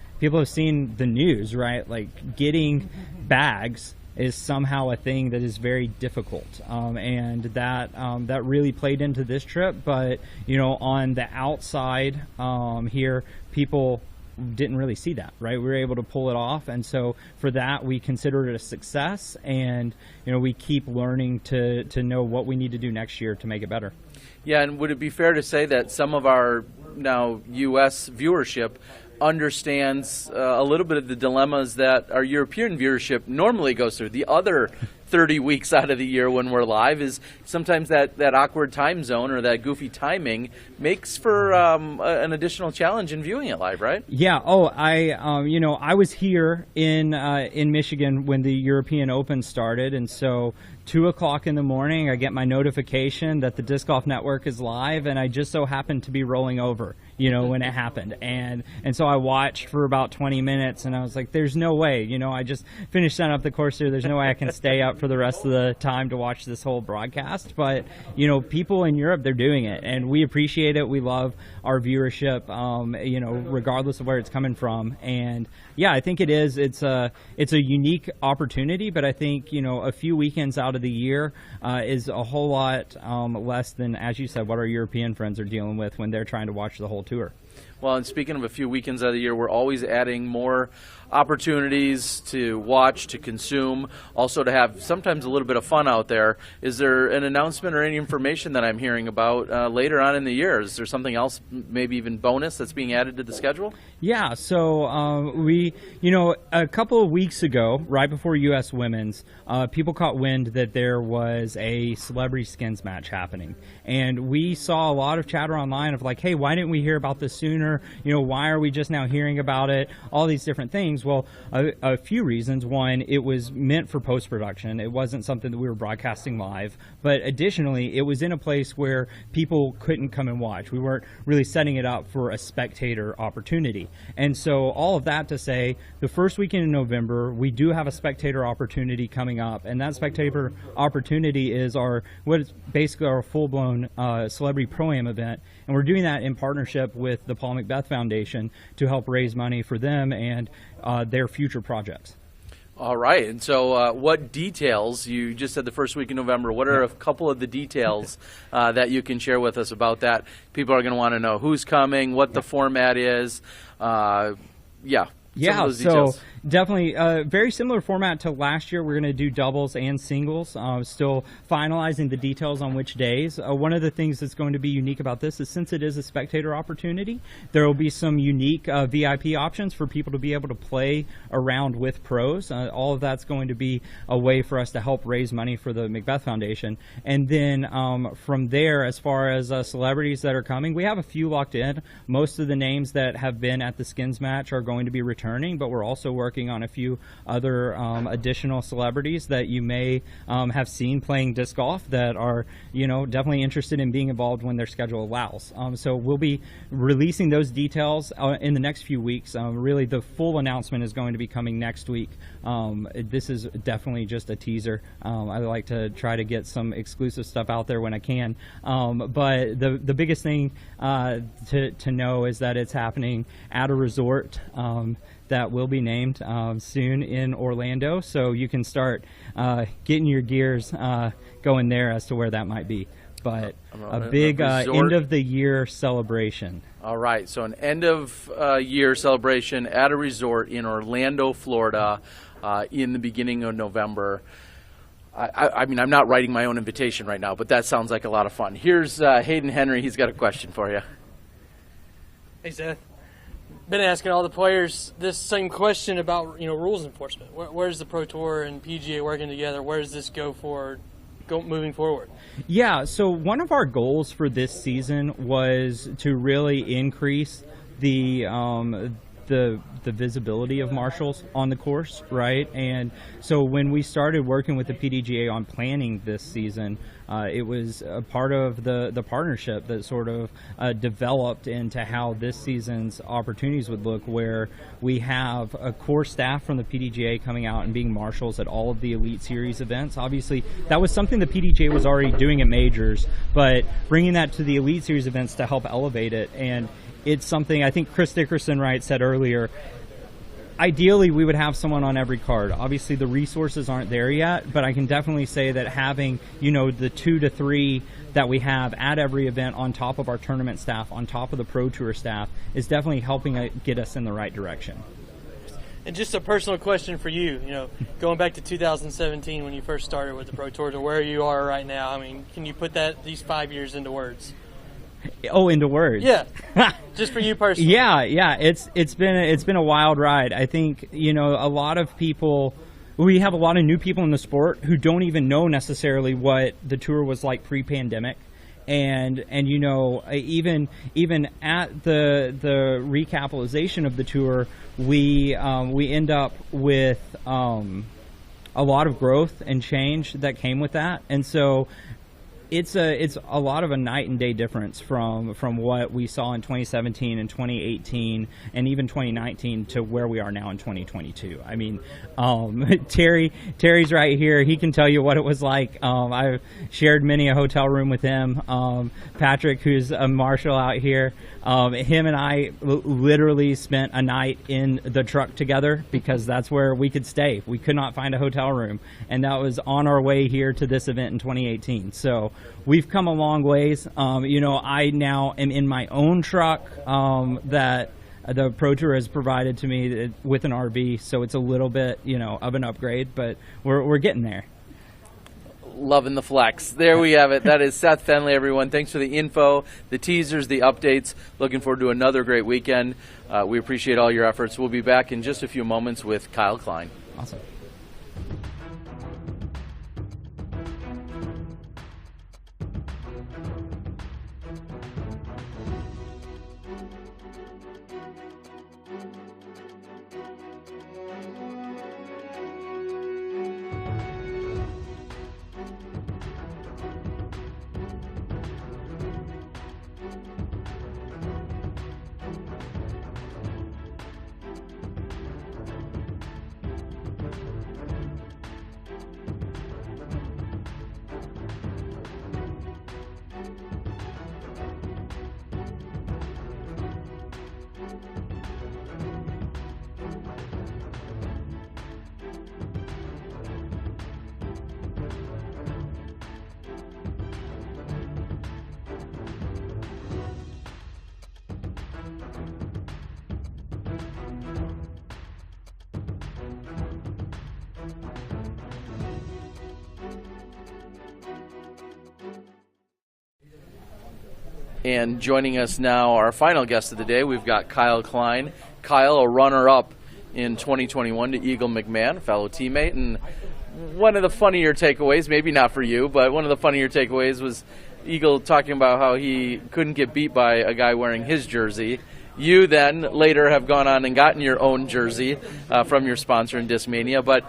news, right? Like, getting bags is somehow a thing that is very difficult, and that really played into this trip. But on the outside here, people didn't really see that, right? We were able to pull it off, and so for that we consider it a success, and we keep learning to know what we need to do next year to make it better. Yeah, and would it be fair to say that some of our now U.S. viewership understands a little bit of the dilemmas that our European viewership normally goes through? The other 30 weeks out of the year when we're live is sometimes that awkward time zone or that goofy timing makes for an additional challenge in viewing it live, right? Yeah. Oh, I was here in Michigan when the European Open started, and so 2 o'clock in the morning, I get my notification that the Disc Golf Network is live, and I just so happened to be rolling over, when it happened. And so I watched for about 20 minutes, and I was like, there's no way, I just finished setting up the course here. There's no way I can stay up for the rest of the time to watch this whole broadcast. But, people in Europe, they're doing it, and we appreciate it. We love our viewership, regardless of where it's coming from. And yeah, I think it is. It's a unique opportunity, but I think, a few weekends out of the year is a whole lot less than, as you said, what our European friends are dealing with when they're trying to watch the whole tour. Well, and speaking of a few weekends out of the year, we're always adding more opportunities to watch, to consume, also to have sometimes a little bit of fun out there. Is there an announcement or any information that I'm hearing about later on in the year? Is there something else, maybe even bonus, that's being added to the schedule? Yeah, so we, a couple of weeks ago, right before U.S. Women's, people caught wind that there was a celebrity skins match happening. And we saw a lot of chatter online of like, hey, why didn't we hear about this sooner? Why are we just now hearing about it? All these different things. Well, a few reasons. One, it was meant for post-production. It wasn't something that we were broadcasting live. But additionally, it was in a place where people couldn't come and watch. We weren't really setting it up for a spectator opportunity. And so all of that to say, the first weekend in November, we do have a spectator opportunity coming up. And that spectator opportunity is what is basically our full-blown celebrity pro-am event. And we're doing that in partnership with the Paul McBeth Foundation to help raise money for them and their future projects. All right. And so what details, you just said the first week in November, what are a couple of the details that you can share with us about that? People are going to want to know who's coming, what the format is. Yeah, so definitely a very similar format to last year. We're going to do doubles and singles, still finalizing the details on which days. One of the things that's going to be unique about this is since it is a spectator opportunity, there will be some unique VIP options for people to be able to play around with pros. All of that's going to be a way for us to help raise money for the McBeth Foundation. And then from there, as far as celebrities that are coming, we have a few locked in. Most of the names that have been at the skins match are going to be returning, but we're also working on a few other additional celebrities that you may have seen playing disc golf that are, definitely interested in being involved when their schedule allows. So we'll be releasing those details in the next few weeks. Really, the full announcement is going to be coming next week. This is definitely just a teaser. I like to try to get some exclusive stuff out there when I can. But the biggest thing to know is that it's happening at a resort that will be named soon in Orlando, so you can start getting your gears going there as to where that might be. But a big end-of-the-year celebration. All right, so an end-of-year celebration at a resort in Orlando, Florida. in the beginning of November. I mean, I'm not writing my own invitation right now, but that sounds like a lot of fun. Here's Hayden Henry. He's got a question for you. Hey, Seth. Been asking all the players this same question about rules enforcement. Where's the Pro Tour and PGA working together? Where does this go moving forward? Yeah, so one of our goals for this season was to really increase the visibility of marshals on the course, right? And so when we started working with the PDGA on planning this season, it was a part of the partnership that sort of developed into how this season's opportunities would look, where we have a core staff from the PDGA coming out and being marshals at all of the Elite Series events. Obviously, that was something the PDGA was already doing at majors, but bringing that to the Elite Series events to help elevate it. And it's something I think Chris Dickerson said earlier. Ideally, we would have someone on every card. Obviously, the resources aren't there yet, but I can definitely say that having, the 2 to 3 that we have at every event on top of our tournament staff, on top of the Pro Tour staff, is definitely helping get us in the right direction. And just a personal question for you, going back to 2017 when you first started with the Pro Tour to where you are right now, I mean, can you put these 5 years into words? Oh, into words. Yeah, just for you personally. Yeah. It's been a wild ride. I think a lot of people. We have a lot of new people in the sport who don't even know necessarily what the tour was like pre-pandemic, and even at the recapitalization of the tour, we end up with a lot of growth and change that came with that, and so. It's a lot of a night and day difference from what we saw in 2017 and 2018 and even 2019 to where we are now in 2022. I mean, Terry's right here. He can tell you what it was like. I've shared many a hotel room with him. Patrick, who's a marshal out here, him and I literally spent a night in the truck together because that's where we could stay. We could not find a hotel room, and that was on our way here to this event in 2018. So we've come a long ways. I now am in my own truck that the Pro Tour has provided to me with an RV, so it's a little bit, of an upgrade, but we're getting there. Loving the flex. There we have it. That is Seth Fendley, everyone. Thanks for the info, the teasers, the updates. Looking forward to another great weekend. We appreciate all your efforts. We'll be back in just a few moments with Kyle Klein. Awesome. And joining us now, our final guest of the day, we've got Kyle Klein. Kyle, a runner-up in 2021 to Eagle McMahon, fellow teammate. And one of the funnier takeaways, maybe not for you, but one of the funnier takeaways was Eagle talking about how he couldn't get beat by a guy wearing his jersey. You then later have gone on and gotten your own jersey from your sponsor in Discmania. But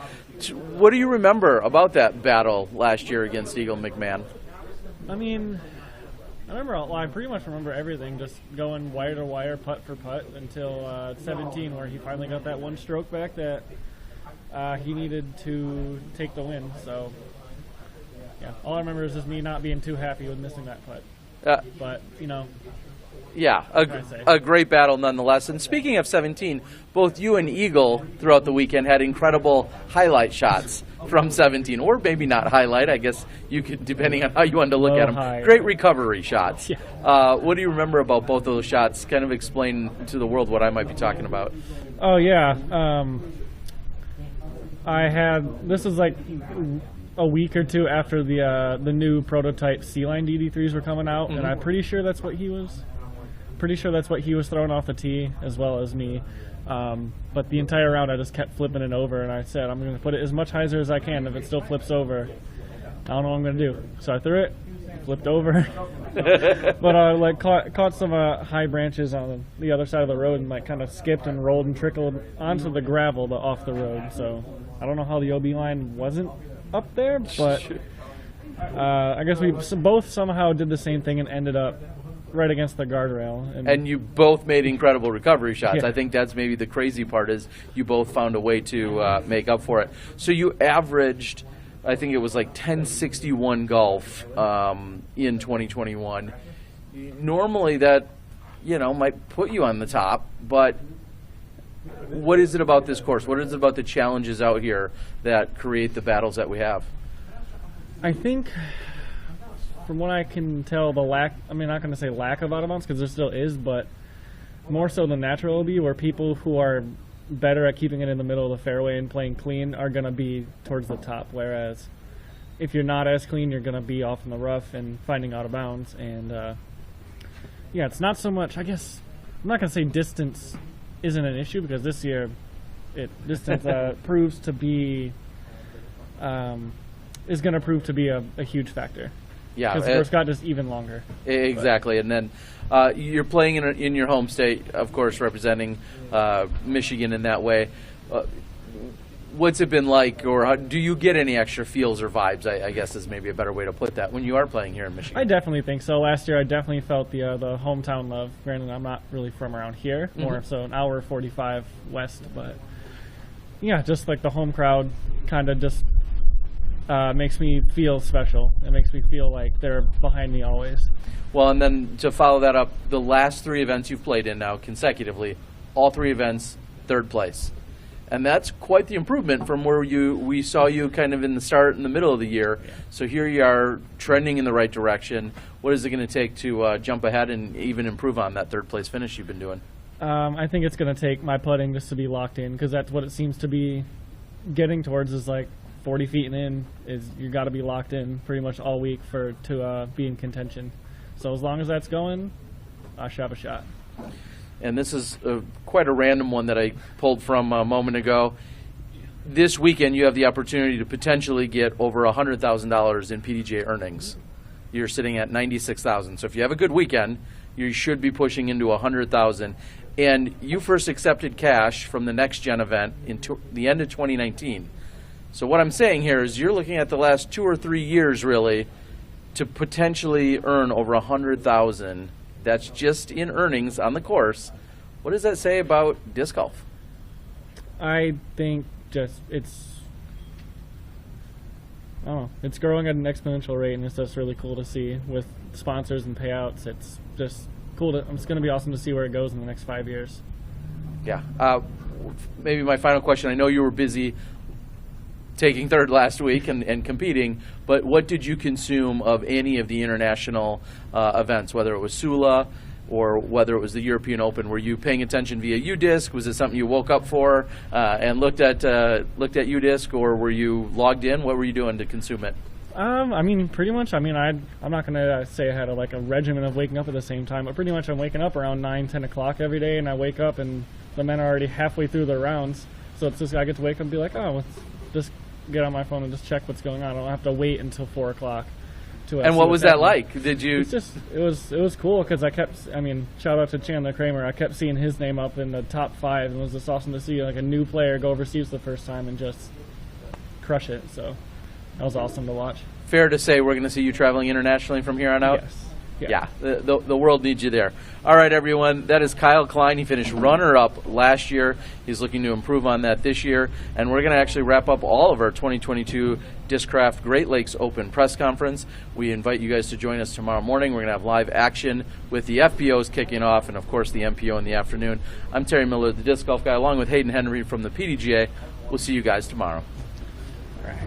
what do you remember about that battle last year against Eagle McMahon? I pretty much remember everything, just going wire to wire, putt for putt until 17, where he finally got that one stroke back that he needed to take the win. So, yeah, all I remember is just me not being too happy with missing that putt. But, Yeah, a great battle nonetheless. And speaking of 17, both you and Eagle throughout the weekend had incredible highlight shots from 17, or maybe not highlight, I guess you could, depending on how you wanted to look at them. High. Great recovery shots. Yeah. What do you remember about both of those shots? Kind of explain to the world what I might be talking about. Oh, yeah. This was like a week or two after the new prototype C-Line DD3s were coming out, and I'm pretty sure that's what he was throwing off the tee as well as me. But the entire round I just kept flipping it over, and I said I'm going to put it as much hyzer as I can. If it still flips over, I don't know what I'm going to do. So I threw it, flipped over, but I like caught some high branches on the other side of the road and like kind of skipped and rolled and trickled onto the gravel but off the road. So I don't know how the OB line wasn't up there, but I guess we both somehow did the same thing and ended up right against the guardrail. And you both made incredible recovery shots. Yeah. I think that's maybe the crazy part is you both found a way to make up for it. So you averaged, I think it was like 1061 golf in 2021. Normally that, might put you on the top, but what is it about this course? What is it about the challenges out here that create the battles that we have? I think, from what I can tell, I'm not going to say lack of out of bounds because there still is, but more so the natural OB, where people who are better at keeping it in the middle of the fairway and playing clean are going to be towards the top, whereas if you're not as clean, you're going to be off in the rough and finding out of bounds. And it's not so much, I guess, I'm not going to say distance isn't an issue, because this year distance proves to be is going to prove to be a huge factor. Yeah, because the course got just even longer. Exactly, and then you're playing in your home state, of course, representing Michigan in that way. What's it been like, or do you get any extra feels or vibes, I guess is maybe a better way to put that, when you are playing here in Michigan? I definitely think so. Last year I definitely felt the hometown love. Granted, I'm not really from around here, more so an hour 45 west, but yeah, just like the home crowd kind of just makes me feel special. It makes me feel like they're behind me always. Well, and then to follow that up, the last 3 events you've played in now consecutively, all 3 events, 3rd place. And that's quite the improvement from where we saw you kind of in the start and the middle of the year. Yeah. So here you are trending in the right direction. What is it going to take to jump ahead and even improve on that 3rd place finish you've been doing? I think it's going to take my putting just to be locked in, because that's what it seems to be getting towards, is like 40 feet and in is you got to be locked in pretty much all week to be in contention. So as long as that's going, I should have a shot. And this is quite a random one that I pulled from a moment ago. This weekend you have the opportunity to potentially get over $100,000 in PDGA earnings. You're sitting at $96,000. So if you have a good weekend, you should be pushing into $100,000. And you first accepted cash from the Next Gen event in the end of 2019. So what I'm saying here is you're looking at the last 2 or 3 years really to potentially earn over $100,000. That's just in earnings on the course. What does that say about disc golf? I think it's growing at an exponential rate, and it's just really cool to see with sponsors and payouts. It's just cool. It's going to be awesome to see where it goes in the next 5 years. Yeah. Maybe my final question. I know you were busy taking 3rd last week and competing, but what did you consume of any of the international events, whether it was Sula or whether it was the European Open? Were you paying attention via UDisc? Was it something you woke up for and looked at UDisc, or were you logged in? What were you doing to consume it? Pretty much. I'm not going to say I had a regimen of waking up at the same time, but pretty much I'm waking up around 9, 10 o'clock every day, and I wake up and the men are already halfway through their rounds. So it's just I get to wake up and be like, let's just get on my phone and just check what's going on. I don't have to wait until 4 o'clock. And what was that like? Did you? It was cool because I kept. Shout out to Chandler Kramer. I kept seeing his name up in the top 5, and it was just awesome to see a new player go overseas the first time and just crush it. So that was awesome to watch. Fair to say we're going to see you traveling internationally from here on out? Yes. Yeah, the world needs you there. All right, everyone, that is Kyle Klein. He finished runner-up last year. He's looking to improve on that this year. And we're going to actually wrap up all of our 2022 Discraft Great Lakes Open press conference. We invite you guys to join us tomorrow morning. We're going to have live action with the FPOs kicking off and, of course, the MPO in the afternoon. I'm Terry Miller, the Disc Golf Guy, along with Hayden Henry from the PDGA. We'll see you guys tomorrow. All right.